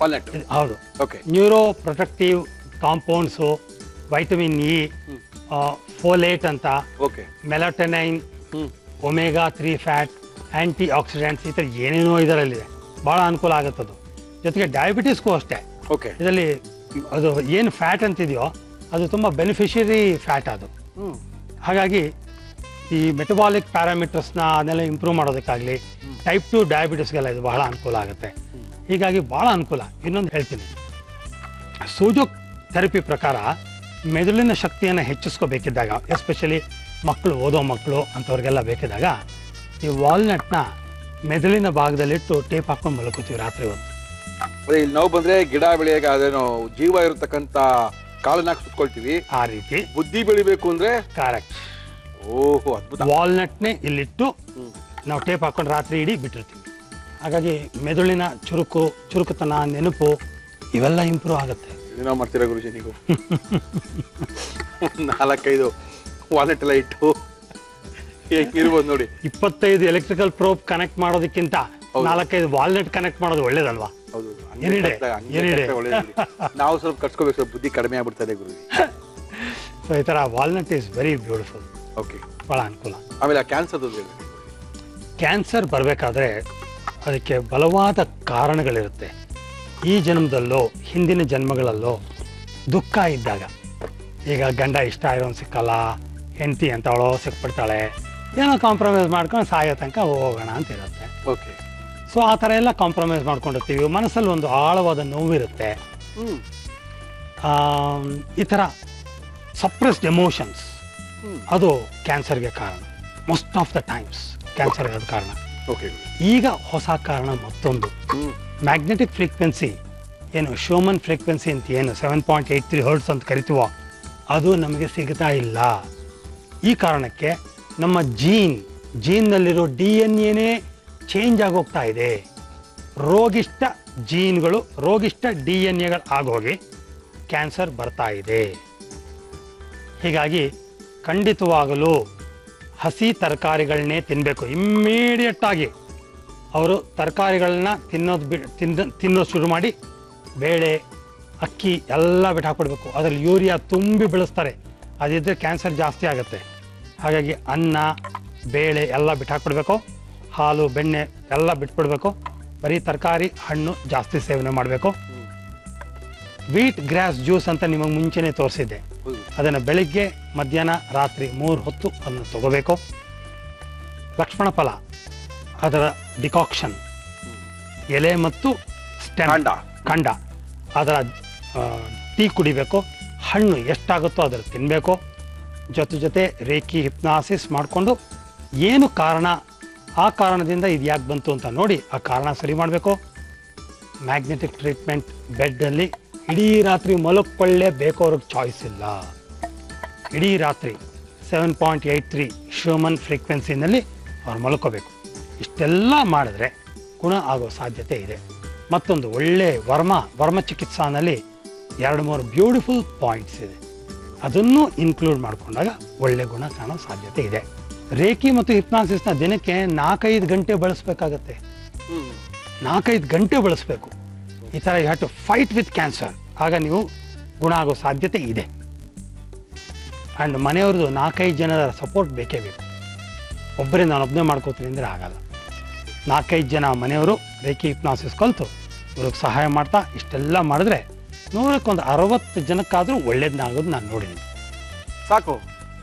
ವಾಲ್ನಟ್. ಹೌದು. Okay. Neuro protective compounds, vitamin E, folate ಅಂತ, ಓಕೆ. ಮೆಲಟನೈನ್, ಒಮೆಗಾ 3 ಫ್ಯಾಟ್, ಆ್ಯಂಟಿ ಆಕ್ಸಿಡೆಂಟ್ಸ್, ಈ ಥರ ಏನೇನೋ ಇದರಲ್ಲಿದೆ. ಭಾಳ ಅನುಕೂಲ ಆಗುತ್ತದು. ಜೊತೆಗೆ ಡಯಾಬಿಟಿಸ್ಗೂ ಅಷ್ಟೇ. ಓಕೆ. ಇದರಲ್ಲಿ ಅದು ಏನು ಫ್ಯಾಟ್ ಅಂತಿದೆಯೋ ಅದು ತುಂಬ ಬೆನಿಫಿಷರಿ ಫ್ಯಾಟ್ ಅದು. ಹಾಗಾಗಿ ಈ ಮೆಟಬಾಲಿಕ್ ಪ್ಯಾರಾಮೀಟರ್ಸ್ನ ಅದನ್ನೆಲ್ಲ ಇಂಪ್ರೂವ್ ಮಾಡೋದಕ್ಕಾಗಲಿ, ಟೈಪ್ 2 ಡಯಾಬಿಟಿಸ್ಗೆಲ್ಲ ಇದು ಬಹಳ ಅನುಕೂಲ ಆಗುತ್ತೆ. ಹೀಗಾಗಿ ಭಾಳ ಅನುಕೂಲ. ಇನ್ನೊಂದು ಹೇಳ್ತೀನಿ, ಸೂಜೋ ಥೆರಪಿ ಪ್ರಕಾರ ಮೆದುಳಿನ ಶಕ್ತಿಯನ್ನು ಹೆಚ್ಚಿಸ್ಕೋಬೇಕಿದ್ದಾಗ, ಎಸ್ಪೆಷಲಿ ಮಕ್ಕಳು, ಓದೋ ಮಕ್ಕಳು ಅಂಥವ್ರಿಗೆಲ್ಲ ಬೇಕಿದ್ದಾಗ ಈ ವಾಲ್ನಟ್ನ ಮೆದುಳಿನ ಭಾಗದಲ್ಲಿಟ್ಟು ಟೇಪ್ ಹಾಕೊಂಡು ಮಲ್ಕೋತೀವಿ ರಾತ್ರಿ ಹೊತ್ತು. ಇಲ್ಲಿ ನಾವು ಬಂದ್ರೆ ಗಿಡ ಬೆಳೆಯಾಗ ಅದೇನೋ ಜೀವ ಇರತಕ್ಕಂತ ಕಾಳನ್ನ ಸುತ್ಕೊಳ್ತೀವಿ. ಆ ರೀತಿ ಬುದ್ಧಿ ಬೆಳಿಬೇಕು ಅಂದ್ರೆ ಕರೆಕ್ಟ್. ಓಹೋ, ಅದ್ಭುತ. ವಾಲ್ನಟ್ನೇ ಇಲ್ಲಿಟ್ಟು ನಾವು ಟೇಪ್ ಹಾಕೊಂಡು ರಾತ್ರಿ ಇಡೀ ಬಿಟ್ಟಿರ್ತೀವಿ. ಹಾಗಾಗಿ ಮೆದುಳಿನ ಚುರುಕುತನ, ನೆನಪು ಇವೆಲ್ಲ ಇಂಪ್ರೂವ್ ಆಗುತ್ತೆ. ಏನೋ ಮಾಡ್ತೀರಾ ಗುರುಜಿ ನೀವು? 4-5 ವಾಲ್ನಟ್ ಎಲ್ಲ ಇಟ್ಟು ಹೇಗಿರ್ಬೋದು ನೋಡಿ. 25 ಎಲೆಕ್ಟ್ರಿಕಲ್ ಪ್ರೋಬ್ ಕನೆಕ್ಟ್ ಮಾಡೋದಕ್ಕಿಂತ 4-5 ವಾಲ್ನಟ್ ಕನೆಕ್ಟ್ ಮಾಡೋದು ಒಳ್ಳೇದಲ್ವಾ? ಹೌದು. ಏನಿದೆ? ನಾವು ಸ್ವಲ್ಪ ಕಟ್ಸ್ಕೋಬೇಕು, ಸ್ವಲ್ಪ ಬುದ್ಧಿ ಕಡಿಮೆ ಆಗ್ಬಿಡ್ತದೆ ಗುರುಜಿ. ಸೊ ಈ ಥರ walnut is very beautiful. Okay. ಭಾಳ ಅನುಕೂಲ. ಆಮೇಲೆ ಕ್ಯಾನ್ಸರ್ ಕ್ಯಾನ್ಸರ್ ಬರಬೇಕಾದ್ರೆ ಅದಕ್ಕೆ ಬಲವಾದ ಕಾರಣಗಳಿರುತ್ತೆ. ಈ ಜನ್ಮದಲ್ಲೋ ಹಿಂದಿನ ಜನ್ಮಗಳಲ್ಲೋ ದುಃಖ ಇದ್ದಾಗ, ಈಗ ಗಂಡ ಇಷ್ಟ ಇರೋನು ಸಿಕ್ಕಲ್ಲ, ಹೆಂಡತಿ ಅಂತವಳೋ ಸಿಕ್ಬಿಡ್ತಾಳೆ, ಏನೋ ಕಾಂಪ್ರಮೈಸ್ ಮಾಡ್ಕೊಂಡು ಸಾಯೋ ತನಕ ಹೋಗೋಣ ಅಂತ ಇರುತ್ತೆ. ಓಕೆ. ಸೊ ಆ ಥರ ಎಲ್ಲ ಕಾಂಪ್ರಮೈಸ್ ಮಾಡ್ಕೊಂಡಿರ್ತೀವಿ. ಮನಸ್ಸಲ್ಲಿ ಒಂದು ಆಳವಾದ ನೋವಿರುತ್ತೆ. ಈ ಥರ ಸಪ್ರೆಸ್ಡ್ ಎಮೋಷನ್ಸ್ ಅದು ಕ್ಯಾನ್ಸರ್ಗೆ ಕಾರಣ. ಮೋಸ್ಟ್ ಆಫ್ ದ ಟೈಮ್ಸ್ ಕ್ಯಾನ್ಸರ್ಗೆ ಅದು ಕಾರಣ. ಓಕೆ. ಈಗ ಹೊಸ ಕಾರಣ ಮತ್ತೊಂದು, ಮ್ಯಾಗ್ನೆಟಿಕ್ ಫ್ರೀಕ್ವೆನ್ಸಿ, ಏನು ಶೋಮನ್ ಫ್ರೀಕ್ವೆನ್ಸಿ ಅಂತ ಏನು 7.83 ಹರ್ಟ್ಸ್ ಅಂತ ಕರಿತೀವೋ ಅದು ನಮಗೆ ಸಿಗ್ತಾ ಇಲ್ಲ. ಈ ಕಾರಣಕ್ಕೆ ನಮ್ಮ ಜೀನ್ನಲ್ಲಿರೋ DNA ಚೇಂಜ್ ಆಗೋಗ್ತಾ ಇದೆ. ರೋಗಿಷ್ಠ ಜೀನ್ಗಳು, ರೋಗಿಷ್ಠ DNA ಆಗೋಗಿ ಕ್ಯಾನ್ಸರ್ ಬರ್ತಾ ಇದೆ. ಹೀಗಾಗಿ ಖಂಡಿತವಾಗಲೂ ಹಸಿ ತರಕಾರಿಗಳನ್ನೇ ತಿನ್ನಬೇಕು. ಇಮ್ಮಿಡಿಯೇಟ್ ಆಗಿ ಅವರು ತರಕಾರಿಗಳನ್ನ ತಿನ್ನೋದು ಶುರು ಮಾಡಿ, ಬೇಳೆ, ಅಕ್ಕಿ ಎಲ್ಲ ಬಿಟ್ಟು ಹಾಕ್ಬಿಡ್ಬೇಕು. ಅದರಲ್ಲಿ ಯೂರಿಯಾ ತುಂಬಿ ಬೆಳೆಸ್ತಾರೆ, ಅದಿದ್ದರೆ ಕ್ಯಾನ್ಸರ್ ಜಾಸ್ತಿ ಆಗುತ್ತೆ. ಹಾಗಾಗಿ ಅನ್ನ, ಬೇಳೆ ಎಲ್ಲ ಬಿಟ್ಟು ಹಾಕ್ಬಿಡ್ಬೇಕು. ಹಾಲು, ಬೆಣ್ಣೆ ಎಲ್ಲ ಬಿಟ್ಬಿಡ್ಬೇಕು. ಬರೀ ತರಕಾರಿ, ಹಣ್ಣು ಜಾಸ್ತಿ ಸೇವನೆ ಮಾಡಬೇಕು. ವೀಟ್ ಗ್ರಾಸ್ ಜ್ಯೂಸ್ ಅಂತ ನಿಮಗೆ ಮುಂಚೆನೇ ತೋರಿಸಿದ್ದೆ. ಅದನ್ನು ಬೆಳಿಗ್ಗೆ, ಮಧ್ಯಾಹ್ನ, ರಾತ್ರಿ 3 ಹೊತ್ತು ಅದನ್ನು ತಗೋಬೇಕು. ಲಕ್ಷ್ಮಣ ಫಲ ಅದರ ಡಿಕಾಕ್ಷನ್, ಎಲೆ ಮತ್ತು ಸ್ಟೆಮ್, ಕಾಂಡ, ಅದರ ಟೀ ಕುಡಿಬೇಕು. ಹಣ್ಣು ಎಷ್ಟಾಗುತ್ತೋ ಅದರ ತಿನ್ನಬೇಕು. ಜೊತೆ ರೇಖಿ ಹಿಪ್ನಾಸಿಸ್ ಮಾಡಿಕೊಂಡು ಏನು ಕಾರಣ, ಆ ಕಾರಣದಿಂದ ಇದು ಯಾಕೆ ಬಂತು ಅಂತ ನೋಡಿ ಆ ಕಾರಣ ಸರಿ ಮಾಡಬೇಕು. ಮ್ಯಾಗ್ನೆಟಿಕ್ ಟ್ರೀಟ್ಮೆಂಟ್ ಬೆಡ್ಡಲ್ಲಿ ಇಡೀ ರಾತ್ರಿ ಮಲಕ್ಕೊಳ್ಳೇಬೇಕು. ಅವ್ರಿಗೆ ಚಾಯ್ಸ್ ಇಲ್ಲ. ಇಡೀ ರಾತ್ರಿ 7.83 ಶೋಮನ್ ಫ್ರೀಕ್ವೆನ್ಸಿನಲ್ಲಿ ಅವ್ರು ಮಲ್ಕೋಬೇಕು. ಇಷ್ಟೆಲ್ಲ ಮಾಡಿದ್ರೆ ಗುಣ ಆಗೋ ಸಾಧ್ಯತೆ ಇದೆ. ಮತ್ತೊಂದು ಒಳ್ಳೆ ವರ್ಮ ಚಿಕಿತ್ಸಾನಲ್ಲಿ 2-3 ಬ್ಯೂಟಿಫುಲ್ ಪಾಯಿಂಟ್ಸ್ ಇದೆ. ಅದನ್ನು ಇನ್ಕ್ಲೂಡ್ ಮಾಡಿಕೊಂಡಾಗ ಒಳ್ಳೆ ಗುಣ ಕಾಣೋ ಸಾಧ್ಯತೆ ಇದೆ. ರೇಖಿ ಮತ್ತು ಹಿಪ್ನಾಸಿಸ್ನ ದಿನಕ್ಕೆ 4-5 ಗಂಟೆ ಬಳಸಬೇಕಾಗತ್ತೆ. 4-5 ಗಂಟೆ ಬಳಸಬೇಕು. ಈ ಥರ you have to fight with cancer. ಆಗ ನೀವು ಗುಣ ಆಗೋ ಸಾಧ್ಯತೆ ಇದೆ. ಆ್ಯಂಡ್ ಮನೆಯವ್ರದ್ದು 4-5 ಜನರ ಸಪೋರ್ಟ್ ಬೇಕೇ ಬೇಕು. ಒಬ್ಬರೇ ನಾನು ಒಬ್ಬನೇ ಮಾಡ್ಕೋತೀನಿ ಅಂದರೆ ಆಗಲ್ಲ. 4-5 ಜನ ಮನೆಯವರು ರೇಖಿ ಹಿಪ್ನಾಸಿಸ್ ಕಲಿತು ಇವ್ರಿಗೆ ಸಹಾಯ ಮಾಡ್ತಾ ಇಷ್ಟೆಲ್ಲ ಮಾಡಿದ್ರೆ 160 ಜನಕ್ಕಾದರೂ ಒಳ್ಳೇದನ್ನಾಗೋದು ನಾನು ನೋಡಿದ್ದೀನಿ. ಸಾಕು,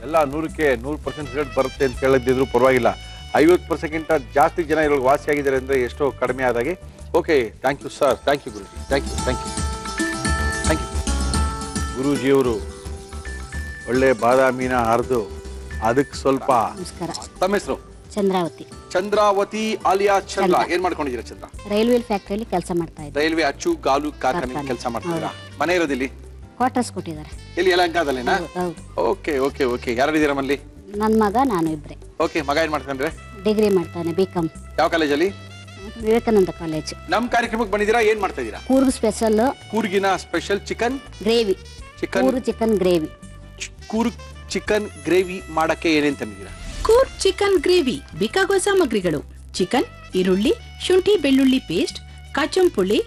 ಎಲ್ಲ 100ಕ್ಕೆ 100% ರಿಸಲ್ಟ್ ಬರುತ್ತೆ ಅಂತ ಹೇಳಿದ್ರು ಪರವಾಗಿಲ್ಲ. 50%ಗಿಂತ ಜಾಸ್ತಿ ಜನ ಇರೋರಿಗೆ ವಾಸಿಯಾಗಿದ್ದಾರೆ ಅಂದರೆ ಎಷ್ಟೋ ಕಡಿಮೆ ಆದಾಗೆ. Okay, thank you sir, thank you Guruji, thank you. ಗುರೂಜಿಯವರು ಒಳ್ಳೆ ಬಾದಾಮಿನ ಹರಿದು ಅದಕ್ಕೆ ಸ್ವಲ್ಪ ನಮಸ್ಕಾರ. ತಮ್ಮ ಹೆಸರು? ಚಂದ್ರಾವತಿ. ಚಂದ್ರಾವತಿ ಅಲಿಯಾ ಚಂದ್ರ. ಏನ್ ಮಾಡ್ಕೊಂಡಿದ್ದೀರಾ ಚಂದ್ರ? ರೈಲ್ವೆ ಫ್ಯಾಕ್ಟರಿಯಲ್ಲಿ ಕೆಲಸ ಮಾಡ್ತಾ ಇದ್ದೆ. ರೈಲ್ವೆ ಅಚ್ಚು ಗಾಲು ಕಾರ್ಖಾನೆ ಕೆಲಸ ಮಾಡ್ತಿದ್ದೀರಾ? ಮನೆ ಇರೋದಿಲ್ಲಿ? ಕ್ವಾರ್ಟರ್ಸ್ ಕೊಟ್ಟಿದ್ದಾರೆ. ಎಲ್ಲಿ ಯಲಹಂಕದಲ್ಲೇನಾ? ಹೌದು. Okay okay okay. ಯಾರಿದ್ದೀರಾ ಮಲ್ಲಿ? ನನ್ನ ಮಗ ನಾನು ಇಬ್ರೆ. ಓಕೆ. ಮಗ ಏನ್ ಮಾಡ್ತಾನೆ? ಡಿಗ್ರಿ ಮಾಡ್ತಾನೆ, ಬಿಕಾಮ್. ಯಾವ ಕಾಲೇಜಲ್ಲಿ? ವಿವೇಕಾನಂದ ಕಾಲೇಜ್. ನಮ್ ಕಾರ್ಯಕ್ರಮಕ್ಕೆ ಬಂದಿದ್ದೀರಾ? ಏನ್ ಮಾಡ್ತಾ ಇದ್ದೀರಾ? ಕೂರ್ಗ್ ಸ್ಪೆಷಲ್ ಕೂರ್ಗಿನ special chicken gravy. Chicken Coorg chicken gravy. Coorg chicken gravy ಮಾಡಕ್ಕೆ ಏನೇನ್ ತಂದಿದ್ದೀರಾ? ಕೂರ್ಗ್ ಚಿಕನ್ ಗ್ರೇವಿ ಬೇಕಾಗುವ ಸಾಮಗ್ರಿಗಳು: ಚಿಕನ್, ಈರುಳ್ಳಿ, ಶುಂಠಿ ಬೆಳ್ಳುಳ್ಳಿ ಪೇಸ್ಟ್, ಕಾಚುಂ ಪುಳಿ,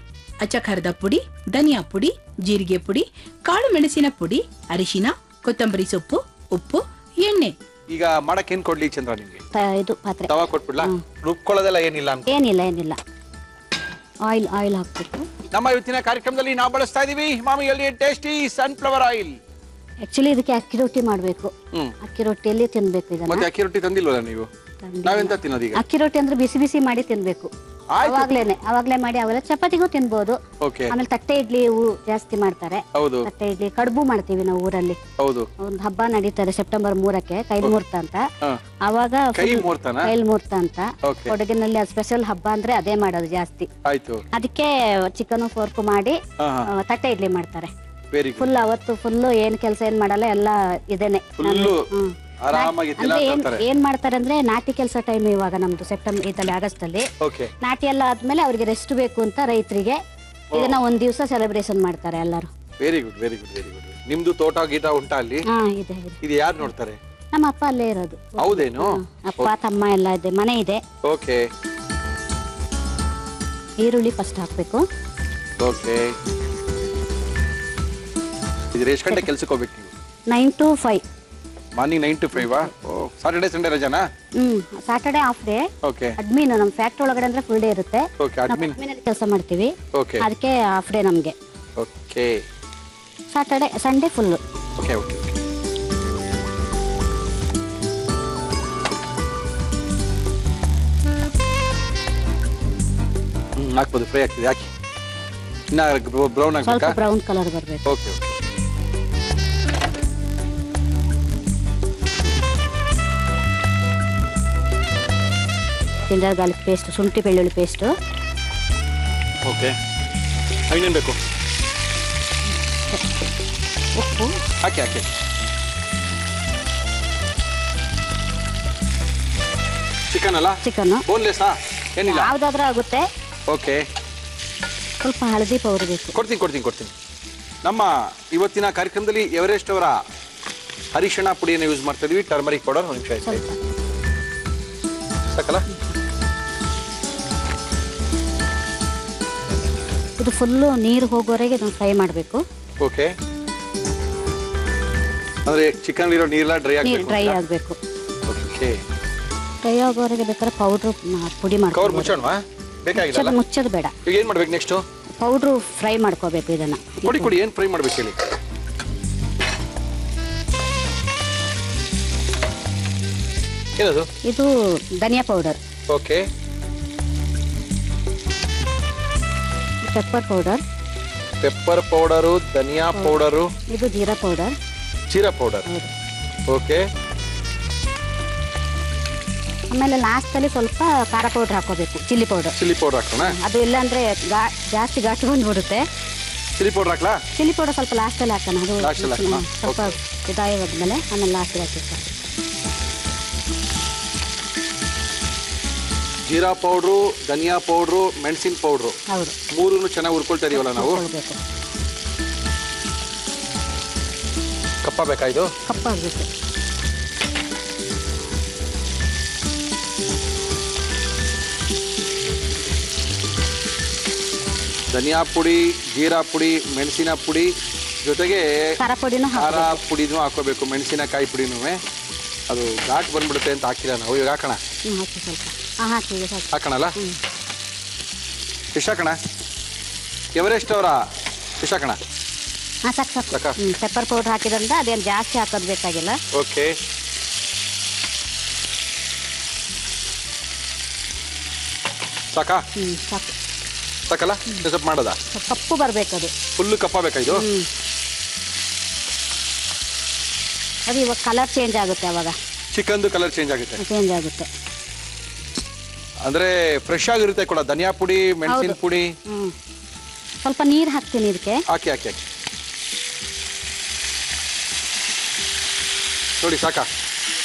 ಅಚ್ಚಖಾರದ ಪುಡಿ, ಧನಿಯಾ ಪುಡಿ, ಜೀರಿಗೆ ಪುಡಿ, ಕಾಳು ಮೆಣಸಿನ ಪುಡಿ, ಅರಿಶಿನ, ಕೊತ್ತಂಬರಿ ಸೊಪ್ಪು, ಉಪ್ಪು, ಎಣ್ಣೆ. ಈಗ ಮಾಡಕ್ಕೆ ಏನ್ ಕೊಡ್ಲಿ ಚಂದ್ರ ನಿಮ್ಗೆ? ಇದು ಪಾತ್ರೆ. ತವಾ ಕೊಟ್ಬಿಡ್ಲಾ? ರುಬ್ಕೊಳ್ಳೋದೆಲ್ಲ ಏನಿಲ್ಲ ಅಂತ? ಏನಿಲ್ಲ. ಆಯಿಲ್ ಹಾಕ್ಬೇಕು. ನಮ್ಮ ಇವತ್ತಿನ ಕಾರ್ಯಕ್ರಮದಲ್ಲಿ ನಾವು ಬಳಸ್ತಾ ಇದೀವಿ ಹಿಮಾಮಿಯಲ್ಲಿ ಟೇಸ್ಟಿ ಸನ್ಫ್ಲವರ್ ಆಯಿಲ್. ಆಕ್ಚುಲಿ ಇದಕ್ಕೆ ಅಕ್ಕಿ ರೊಟ್ಟಿ ಮಾಡ್ಬೇಕು. ಅಕ್ಕಿ ರೊಟ್ಟಿಯಲ್ಲಿ ತಿನ್ಬೇಕು ಇದನ್ನ. ಮತ್ತೆ ಅಕ್ಕಿ ರೊಟ್ಟಿ ತಂದಿಲ್ವಲ್ಲ ನೀವು? ನಾವೆಂತ ತಿನ್ನೋದು ಈಗ? ಅಕ್ಕಿ ರೊಟ್ಟಿ ಅಂದ್ರೆ ಬಿಸಿ ಬಿಸಿ ಮಾಡಿ ತಿನ್ಬೇಕು. ಅವಾಗ್ಲೇ ಮಾಡಿ ಅವೆಲ್ಲ ಚಪಾತಿಗೂ ತಿನ್ಬೋದು. ಆಮೇಲೆ ತಟ್ಟೆ ಇಡ್ಲಿ ಜಾಸ್ತಿ ಮಾಡ್ತಾರೆ. ಹೌದು. ತಟ್ಟೆ ಇಡ್ಲಿ ಕಡುಬು ಮಾಡ್ತೀವಿ ನಾವು ಊರಲ್ಲಿ. ಹೌದು. ಒಂದು ಹಬ್ಬ ನಡೀತಾರೆ ಸೆಪ್ಟೆಂಬರ್ 3ಕ್ಕೆ, ಕೈಲ್ ಮುಹೂರ್ತ ಅಂತ. ಅವಾಗ ಕೈಲ್ ಮುಹೂರ್ತ ಅಂತ ಕೊಡಗಿನಲ್ಲಿ ಸ್ಪೆಷಲ್ ಹಬ್ಬ ಅಂದ್ರೆ ಅದೇ ಮಾಡೋದು ಜಾಸ್ತಿ. ಅದಕ್ಕೆ ಚಿಕನ್ ಫೋರ್ಕ್ ಮಾಡಿ ತಟ್ಟೆ ಇಡ್ಲಿ ಮಾಡ್ತಾರೆ. ಫುಲ್ ಅವತ್ತು ಫುಲ್ ಏನ್ ಕೆಲಸ ಏನ್ ಮಾಡಲ್ಲ, ಎಲ್ಲ ಇದೇನೆ. ಏನ್ ಮಾಡ್ತಾರೆ ಅಂದ್ರೆ ನಾಟಿ ಕೆಲಸ ಟೈಮ್ ಇವಾಗ ನಮ್ದು ಸೆಪ್ಟೆಂಬರ್ ಇದರಲ್ಲಿ ಆಗಸ್ಟ್ ಅಲ್ಲಿ ನಾಟಿ ಎಲ್ಲ ಆದ್ಮೇಲೆ ಅವ್ರಿಗೆ ರೆಸ್ಟ್ ಬೇಕು ಅಂತ ರೈತರಿಗೆ ಇದನ್ನ ಒಂದ್ ದಿವಸ ಸೆಲೆಬ್ರೇಷನ್ ಮಾಡ್ತಾರೆ ಎಲ್ಲರೂ. Very good very good very good. ನಿಮ್ದು ತೋಟ ಗೀಟ ಉಂಟಾ ಅಲ್ಲಿ? ಇದೆ. ಇದು ಯಾರು ನೋಡ್ತಾರೆ? ನಮ್ಮ ಅಪ್ಪ ಅಲ್ಲೇ ಇರೋದು. ಹೌದೇನು? ಅಪ್ಪ ತಮ್ಮ ಎಲ್ಲ ಇದೆ, ಮನೆ ಇದೆ. ಓಕೆ. ಈರುಳ್ಳಿ ಫಸ್ಟ್ ಹಾಕ್ಬೇಕು. ಓಕೆ. ಇದು ಎಷ್ಟು ಗಂಟೆ ಕೆಲಸಕ್ಕೆ ಹೋಗ್ಬೇಕು ನೀವು? 9 to 5. Morning 9 to 5. Saturday Sunday ರಜಾನಾ? Saturday half day. Okay. Admin ನಮ್ಮ ಫ್ಯಾಕ್ಟರಿ ಒಳಗಡೆ ಅಂದ್ರೆ ಫುಲ್ ಡೇ ಇರುತ್ತೆ. ಓಕೆ. ಅಡ್ಮಿನ್ ಕೆಲಸ ಮಾಡ್ತೀವಿ. ಓಕೆ. ಅದಕ್ಕೆ ಹಾಫ್ ಡೇ ನಮಗೆ. Okay. Saturday Sunday full. Okay okay. ಹಾಕ್ಬೋದು, ಫ್ರೈ ಆಗ್ತದೆ. ಹಾಕಿ. ಇನ್ನ ಬ್ರೌನ್ ಸ್ವಲ್ಪ ಆಗಬೇಕಾ? ಬ್ರೌನ್ ಕಲರ್ ಬರಬೇಕು. Okay okay. Ginger garlic paste, ಶುಂಠಿ ಬೆಳ್ಳುಳ್ಳಿ ಪೇಸ್ಟ್. ಓಕೆ. ಇನ್ನೇನು ಬೇಕು? ಉಪ್ಪು ಹಾಕಿ. ಚಿಕನ್ ಅಲ್ಲ? ಚಿಕನ್ ಬೋನ್ಲೆಸ್ಸಾ? ಏನಿಲ್ಲ, ಯಾವ್ದಾದ್ರೂ ಆಗುತ್ತೆ. ಓಕೆ. ಸ್ವಲ್ಪ ಹಳದಿ ಪೌಡರ್ ಬೇಕು. ಕೊಡ್ತೀನಿ. ನಮ್ಮ ಇವತ್ತಿನ ಕಾರ್ಯಕ್ರಮದಲ್ಲಿ ಎವರೆಸ್ಟ್ ಅವರ ಅರಿಶಿಣ ಪುಡಿಯನ್ನು ಯೂಸ್ ಮಾಡ್ತಾ ಇದೀವಿ. ಟರ್ಮರಿಕ್ ಪೌಡರ್ ಒಂದು ನಿಮಿಷ ಆಯ್ತು ಸಾಕಲ್ಲ? ಇದು ಫುಲ್ಲು ನೀರು ಹೋಗೋವರೆಗೆ ಇದನ್ನು ಫ್ರೈ ಮಾಡಬೇಕು. ಓಕೆ. ಅಂದ್ರೆ ಚಿಕನ್ ಇರೋ ನೀರೆಲ್ಲ ಡ್ರೈ ಆಗಬೇಕು. ಓಕೆ. ಫ್ರೈ ಆಗೋವರೆಗೆ ಬೇಕಾದ್ರೆ ಪೌಡ್ರು ಪುಡಿ ಕವರ್ ಮಾಡ್ಕೊಂಡು ಮುಚ್ಚೋಣವಾ? ಬೇಕಾಗಿಲ್ಲ, ಮುಚ್ಚೋದು ಬೇಡ. ಈಗ ಏನ್ ಮಾಡ್ಬೇಕು ನೆಕ್ಸ್ಟ್? ಪೌಡ್ರು ಫ್ರೈ ಮಾಡ್ಕೋಬೇಕು ಇದನ್ನ. ಕೊಡಿ ಏನ್ ಫ್ರೈ ಮಾಡ್ಬೇಕು ಹೇಳಿ? ಏನದು? ಇದು ಧನಿಯಾ ಪೌಡರ್. ಓಕೆ. ಪೆಪ್ಪರ್ ಪೌಡರು, ಧನಿಯಾ ಪೌಡರು, ಇದು ಜೀರಾ ಪೌಡರ್. ಓಕೆ. ಆಮೇಲೆ ಲಾಸ್ಟ್ ಅಲ್ಲಿ ಸ್ವಲ್ಪ ಖಾರ ಪೌಡರ್ ಹಾಕೋಬೇಕು, ಚಿಲ್ಲಿ ಪೌಡರ್ ಹಾಕೋಣ. ಅದು ಇಲ್ಲ ಅಂದ್ರೆ ಜಾಸ್ತಿ ಘಾಟು ಬಂದ್ಬಿಡುತ್ತೆ. ಚಿಲ್ಲಿ ಪೌಡರ್ ಹಾಕ್ಲಾ? ಚಿಲ್ಲಿ ಪೌಡರ್ ಸ್ವಲ್ಪ ಲಾಸ್ಟ್ ಅಲ್ಲಿ ಹಾಕೋಣ. ಅದು ಸ್ವಲ್ಪ ಇದಾದ್ಮೇಲೆ ಆಮೇಲೆ ಲಾಸ್ಟ್ ಹಾಕಿ. ಜೀರಾ ಪೌಡ್ರು, ಧನಿಯಾ ಪೌಡ್ರು, ಮೆಣಸಿನ ಪೌಡ್ರು, ಹೌದು, ಮೂರನ್ನು ಚೆನ್ನಾಗಿ ಹುರ್ಕೊಳ್ತಾ ಇದೀವಲ್ಲ ನಾವು. ಕಪ್ಪಾಗಬೇಕಾ? ಇದು ಕಪ್ಪಾಗಬೇಕು. ಧನಿಯಾ ಪುಡಿ, ಜೀರಾ ಪುಡಿ, ಮೆಣಸಿನ ಪುಡಿ ಜೊತೆಗೆ ಖಾರ ಪುಡಿನೂ ಹಾಕೋಬೇಕು. ಮೆಣಸಿನಕಾಯಿ ಪುಡಿನೂ ಅದು ಘಾಟ್ ಬಂದ್ಬಿಡುತ್ತೆ ಅಂತ ಹಾಕಿಲ್ಲ ನಾವು. ಈಗ ಹಾಕೋಣ. ಹಾಕೋಣಲ್ಲ? ಎಷ್ಟು ಹಾಕೋಣ? ಎವರೆಸ್ಟ್ ಅವರ ಎಷ್ಟು ಹಾಕೋಣ? ಪೆಪ್ಪರ್ ಪೌಡರ್ ಹಾಕಿದ್ರಿಂದ ಅದೇನು ಜಾಸ್ತಿ ಹಾಕೋದು ಬೇಕಾಗಿಲ್ಲ. ಓಕೆ. ಸಾಕಾ? ಸಾಕಲ್ಲ? ಸ್ವಲ್ಪ ಮಾಡೋದಾ? ಕಪ್ಪು ಬರಬೇಕು, ಅದು ಫುಲ್ಲು ಕಪ್ಪಾಗಬೇಕಾ? ಇದು ಅದು ಇವಾಗ ಕಲರ್ ಚೇಂಜ್ ಆಗುತ್ತೆ ಅವಾಗ ಚಿಕನ್ದು ಕಲರ್ ಚೇಂಜ್ ಆಗುತ್ತೆ. ಚೇಂಜ್ ಆಗುತ್ತೆ. ಅಂದ್ರೆ ಫ್ರೆಶ್ ಆಗಿರುತ್ತೆ ಕೂಡ. ಧನಿಯಾ ಪುಡಿ, ಮೆಣಸಿನ ಪುಡಿ. ಸ್ವಲ್ಪ ನೀರು ಹಾಕ್ತೀನಿ ಇದಕ್ಕೆ. ಹಾಕಿ ಹಾಕಿ ಹಾಕಿ ನೋಡಿ. ಸಾಕಾ?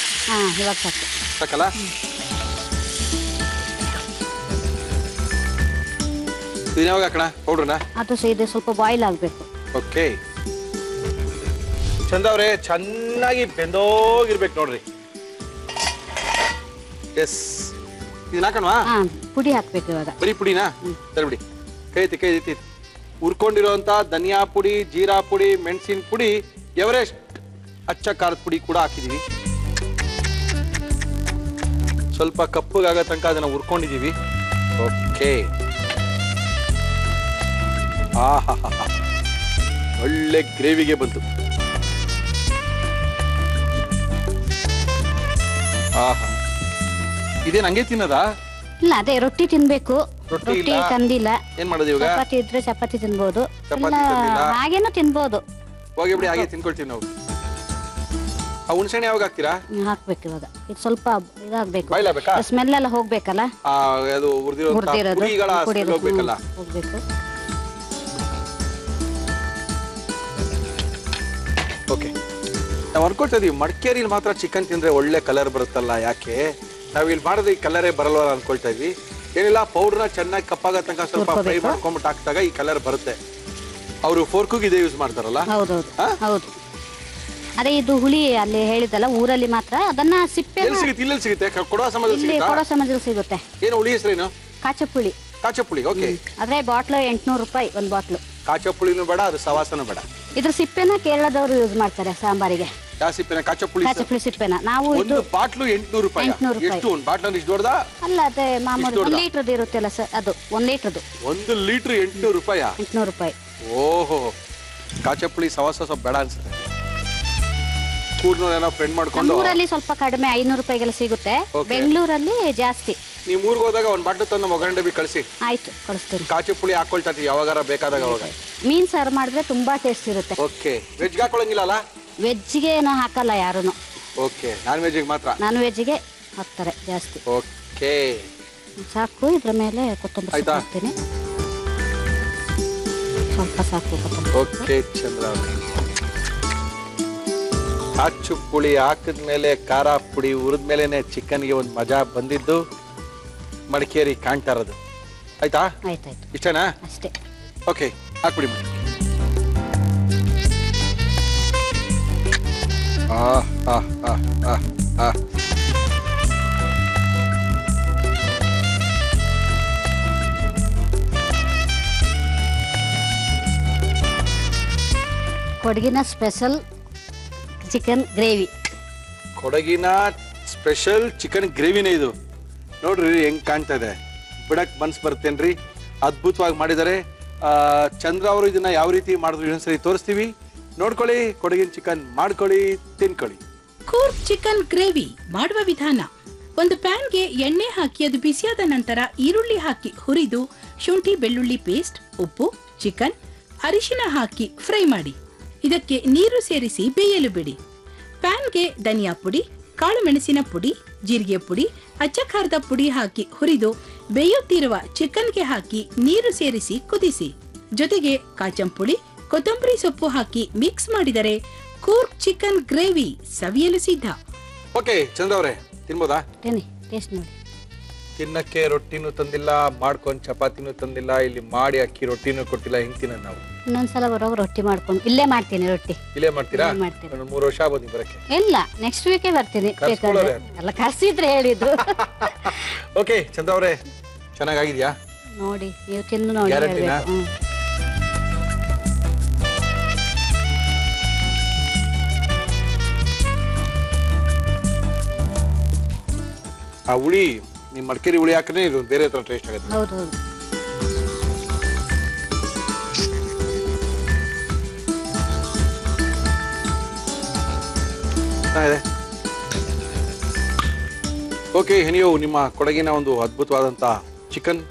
ಇವಾಗ ಸಾಕು. ಸಾಕಲ್ಲ? ಇದನ್ನ ಯಾವಾಗ ಹಾಕೋಣ ಪೌಡ್ರನ್ನ? ಅದು ಇದು ಸ್ವಲ್ಪ ಬಾಯ್ಲ್ ಆಗಬೇಕು. ಓಕೆ. ಚಂದ ಅವರೇ, ಚೆನ್ನಾಗಿ ಬೆಂದೋಗಿರ್ಬೇಕು ನೋಡ್ರಿ. ಎಸ್. ಇದನ್ನ ಹಾಕೋಣವಾ? ಪುಡಿ ಹಾಕ್ಬೇಕು ಇವಾಗ. ಬರೀ ಪುಡಿನಾ? ಸರಿ ಬಿಡಿ. ಕೈ ಎತ್ತಿ. ಹುರ್ಕೊಂಡಿರೋಂಥ ಧನಿಯಾ ಪುಡಿ, ಜೀರಾ ಪುಡಿ, ಮೆಣಸಿನ ಪುಡಿ, ಎವರೆಸ್ಟ್ ಅಚ್ಚ ಖಾರದ ಪುಡಿ ಕೂಡ ಹಾಕಿದೀವಿ. ಸ್ವಲ್ಪ ಕಪ್ಪಗಾಗೋ ತನಕ ಅದನ್ನ ಹುರ್ಕೊಂಡಿದೀವಿ. ಓಕೆ. ಒಳ್ಳೆ ಗ್ರೇವಿಗೆ ಬಂತು. ಇದೇನು ಹಂಗೆ ತಿನ್ನೋದಾ? ಇಲ್ಲ, ಅದೇ ರೊಟ್ಟಿ ತಿನ್ಬೇಕು. ರೊಟ್ಟಿ ತಂದಿಲ್ಲ. ಏನ್ ಮಾಡೋದು ಇವಾಗ? ಚಪಾತಿ ಇದ್ರೆ ಚಪಾತಿ ತಿನ್ಬೋದು, ಚಪಾತಿ ಹಾಗೇನು ತಿನ್ಬೋದು. ಹೋಗಿ ಬಿಡಿ, ಹಾಗೆ ತಿನ್ಕೊಳ್ತೀವಿ ನಾವು. ಆ ಹುಣಸೆಹಣ್ಣು ಯಾವಾಗ ಹಾಕ್ತೀರಾ? ಹಾಕ್ಬೇಕು ಇವಾಗ. ಇದು ಸ್ವಲ್ಪ ಇದಾಗಬೇಕು, ಬಾಯ್ಲಾಗಬೇಕಾ? ಸ್ಮೆಲ್ ಎಲ್ಲ ಹೋಗ್ಬೇಕಲ್ಲ. ಅದು ಹೋಗ್ಬೇಕಲ್ಲ. ಹೋಗ್ಬೇಕು. ಓಕೆ. ನಾವು ಅನ್ಕೊಳ್ತಾ ಇದೀವಿ ಮಡಿಕೇರಿಲಿ ಮಾತ್ರ ಚಿಕನ್ ತಿಂದ್ರೆ ಒಳ್ಳೆ ಕಲರ್ ಬರುತ್ತಲ್ಲ, ಯಾಕೆ ನಾವು ಇಲ್ಲಿ ಮಾಡಿದ್ರೆ ಈ ಕಲರೇ ಬರಲ್ವಲ್ಲ ಅನ್ಕೊಳ್ತಾ ಇದ್ವಿ. ಏನಿಲ್ಲ, ಪೌಡರ್ನ ಚೆನ್ನಾಗಿ ಕಪ್ಪಾಗ ತನಕ ಸ್ವಲ್ಪ ಫ್ರೈ ಮಾಡ್ಕೊಂಡ್ಬಿಟ್ಟು ಹಾಕಿದಾಗ ಈ ಕಲರ್ ಬರುತ್ತೆ. ಅವರು ಫೋರ್ಕು ಇದೇ ಯೂಸ್ ಮಾಡ್ತಾರಲ್ಲ? ಹೌದೌದು ಹೌದು. ಅದೇ ಇದು ಹುಳಿ ಅಲ್ಲಿ ಹೇಳಿದಲ್ಲ, ಊರಲ್ಲಿ ಮಾತ್ರ ಅದನ್ನ ಸಿಪ್ಪೆ ಸಿಗುತ್ತೆ. ಇಲ್ಲೆಲ್ಲಿ ಸಿಗುತ್ತೆ? ಕೊಡೋ ಸಮಾಜದಲ್ಲಿ ಸಿಗುತ್ತೆ. ಏನು ಹುಳಿ ಹೆಸರೇನು? ಕಾಚಪುಳಿ. ಕಾಚಪುಳಿ. ಓಕೆ. ಅದೇ ಬಾಟ್ಲು 800 ರೂಪಾಯಿ ಒಂದು ಬಾಟ್ಲು. ಕಾಚಪುಳಿನೂ ಬೇಡ, ಅದು ಸವಾಸನೂ ಬೇಡ. ಇದ್ರ ಸಿಪ್ಪೆನ ಕೇರಳದವರು ಯೂಸ್ ಮಾಡ್ತಾರೆ ಸಾಂಬಾರಿಗೆ. ಯಾವ ಸಿಪ್ಪೆನ? ಕಾಚಪುಳಿ ಸಿಪ್ಪೆನ. ನಾವು ಒಂದು ಬಾಟ್ಲು 800 ರೂಪಾಯಿ. ಎಷ್ಟು ಒಂದು ಬಾಟ್ಲು? ಇಷ್ಟು ದೊಡ್ಡದಾ? ಅಲ್ಲ, ಅದೇ ಮಾಮೂಲಿ 1 ಲೀಟರ್ದು ಇರುತ್ತಲ್ಲ ಸರ್, ಅದು 1 ಲೀಟರ್ದು. 1 ಲೀಟರ್ 800 ರೂಪಾಯಿ? 800 ರೂಪಾಯಿ. ಓಹೋ. ಕಾಚಪುಳಿ ಸವಾಸ ಸ್ವಲ್ಪ ಬೇಡ ಅನ್ಸುತ್ತೆ. ಕೂರ್ನೂರ ಫ್ರೆಂಡ್ ಮಾಡ್ಕೊಂಡು ಊರಲ್ಲಿ ಸ್ವಲ್ಪ ಕಡಿಮೆ 500 ರೂಪಾಯಿಗೆಲ್ಲ ಸಿಗುತ್ತೆ. ಬೆಂಗಳೂರಲ್ಲಿ ಜಾಸ್ತಿ. ನೀವು ಊರಿಗೆ ಹೋದಾಗ ಒಂದು ಬಾಟ್ಲು ತಂದು ಒಗ್ಗರಣೆ ಡಬ್ಬಿ ಕಳಿಸಿ. ಆಯ್ತು, ಕಳಿಸ್ತೀನಿ. ಕಾಚಪುಳಿ ಹಾಕೊಳ್ತಾ ಇರ್ತೀವಿ ಯಾವಾಗಾರ ಬೇಕಾದಾಗ ಅವಾಗ. ಮೀನ್ ಸಾರು ಮಾಡಿದ್ರೆ ತುಂಬಾ ಟೇಸ್ಟ್ ಇರುತ್ತೆ. ಓಕೆ. ವೆಜ್ ಹಾಕೊಳ್ಳಂಗಿಲ್ಲ ಅಲ್ಲ? ವೆಜ್ಗೆ ಏನೋ ಹಾಕಲ್ಲ ಯಾರುನು. ಓಕೆ. ನಾನ್ ವೆಜ್ಗೆ ಮಾತ್ರ? ನಾನ್ ವೆಜ್ಗೆ ಹಾಕ್ತಾರೆ ಜಾಸ್ತಿ. ಓಕೆ. ಸಾಕು. ಇದ್ರ ಮೇಲೆ ಕೊತ್ತಂಬರಿ ಹಾಕ್ತೀನಿ. ಸ್ವಲ್ಪ ಸಾಕು ಕೊತ್ತಂಬರಿ. ಓಕೆ ಚಂದ್ರ. ಕಾಚು ಪುಳಿ ಹಾಕಿದ್ಮೇಲೆ ಖಾರ ಪುಡಿ ಹುರಿದ್ಮೇಲೆ ಚಿಕನ್ಗೆ ಒಂದು ಮಜಾ ಬಂದಿದ್ದು ಮಡಿಕೇರಿ ಕಾಣ್ತಾ ಇರೋದು. ಆಯ್ತಾ? ಆಯ್ತಾಯ್ತು. ಇಷ್ಟನಾ? ಅಷ್ಟೇ. ಓಕೆ, ಹಾಕ್ಬಿಡಿ. ಕೊಡಗಿನ ಸ್ಪೆಷಲ್ ಚಿಕನ್ ಗ್ರೇವಿ. ಕೊಡಗಿನ ಸ್ಪೆಷಲ್ ಚಿಕನ್ ಗ್ರೇವಿನೇ ಇದು. ನೋಡ್ರಿ ಹೆಂಗ್ ಕಾಣ್ತಾ ಇದೆ. ಬಿಡಕ್ ಮನ್ಸ್ ಬರ್ತೇನ್ರಿ. ಅದ್ಭುತವಾಗಿ ಮಾಡಿದ್ದಾರೆ. ಚಂದ್ರ ಅವರು ಇದನ್ನ ಯಾವ ರೀತಿ ಮಾಡಿದ್ರು ಇನ್ನೊಂದ್ಸರಿ ತೋರಿಸ್ತೀವಿ. ನೋಡ್ಕೊಳ್ಳಿ, ಕೊಡಗಿನ ಚಿಕನ್ ಮಾಡ್ಕೊಳ್ಳಿ, ತಿನ್ಕೊಳ್ಳಿ. ಕೂರ್ಗ್ ಚಿಕನ್ ಗ್ರೇವಿ ಮಾಡುವ ವಿಧಾನ: ಒಂದು ಪ್ಯಾನ್ಗೆ ಎಣ್ಣೆ ಹಾಕಿ ಅದು ಬಿಸಿಯಾದ ನಂತರ ಈರುಳ್ಳಿ ಹಾಕಿ ಹುರಿದು ಶುಂಠಿ ಬೆಳ್ಳುಳ್ಳಿ ಪೇಸ್ಟ್, ಉಪ್ಪು, ಚಿಕನ್, ಅರಿಶಿನ ಹಾಕಿ ಫ್ರೈ ಮಾಡಿ. ಇದಕ್ಕೆ ನೀರು ಸೇರಿಸಿ ಬೇಯಲು ಬಿಡಿ. ಪ್ಯಾನ್ಗೆ ಧನಿಯಾ ಪುಡಿ, ಕಾಳು ಮೆಣಸಿನ ಪುಡಿ, ಜೀರಿಗೆ ಪುಡಿ, ಅಚ್ಚ ಖಾರದ ಪುಡಿ ಹಾಕಿ ಹುರಿದು ಬೇಯುತ್ತಿರುವ ಚಿಕನ್ಗೆ ಹಾಕಿ ನೀರು ಸೇರಿಸಿ ಕುದಿಸಿ. ಜೊತೆಗೆ ಕಾಚಂಪುಡಿ, ಕೊತ್ತಂಬರಿ ಸೊಪ್ಪು ಹಾಕಿ ಮಿಕ್ಸ್ ಮಾಡಿದರೆ ಕೂರ್ಗ್ ಚಿಕನ್ ಗ್ರೇವಿ ಸವಿಯಲು ಸಿದ್ಧ. ಓಕೆ ಚಂದ್ರ ಅವರೇ, ತಿನ್ಬೋದಾ? ಟೇಸ್ಟ್ ನೋಡಿ. ತಿನ್ನಕ್ಕೆ ರೊಟ್ಟಿನೂ ತಂದಿಲ್ಲ, ಮಾಡ್ಕೊಂಡು ಚಪಾತಿನೂ ತಂದಿಲ್ಲ, ಇಲ್ಲಿ ಮಾಡಿ ಅಕ್ಕಿ ರೊಟ್ಟಿನೂ ಕೊಟ್ಟಿಲ್ಲ. ಹೆಂಗ್ ತಿನ್ನ ನಾವು? ಇನ್ನೊಂದ್ಸಲ ಬರೋವಾಗ ರೊಟ್ಟಿ ಮಾಡ್ಕೊಂಡು ಇಲ್ಲೇ ಮಾಡ್ತೀನಿ. ರೊಟ್ಟಿ ಇಲ್ಲೇ ಮಾಡ್ತೀರಾ? ಮಾಡ್ತೀನಿ. 3 ವರ್ಷ ಆಗೋದು ಬರಕ್ಕೆ? ಇಲ್ಲ, ನೆಕ್ಸ್ಟ್ ವೀಕೆ ಬರ್ತೀನಿ. ಎಲ್ಲ ಕರ್ಸಿದ್ರೆ ಹೇಳಿದ್ದು. ಓಕೆ ಚಂದ್ರ ಅವರೇ, ಚೆನ್ನಾಗಿದ್ಯಾ? ನೋಡಿ, ನೀವು ತಿನ್ನು ನೋಡಿ. ಗ್ಯಾರಂಟಿನಾ? ಆ ಹುಳಿ ನಿಮ್ ಮಡಿಕೇರಿ ಹುಳಿ ಹಾಕಿದ್ರೆ ಇದು ಬೇರೆ ತರ ಟೇಸ್ಟ್ ಆಗುತ್ತೆ. ಹೌದು. ಓಕೆ, ನೀವು ನಿಮ್ಮ ಕೊಡಗಿನ ಒಂದು ಅದ್ಭುತವಾದಂತ ಚಿಕನ್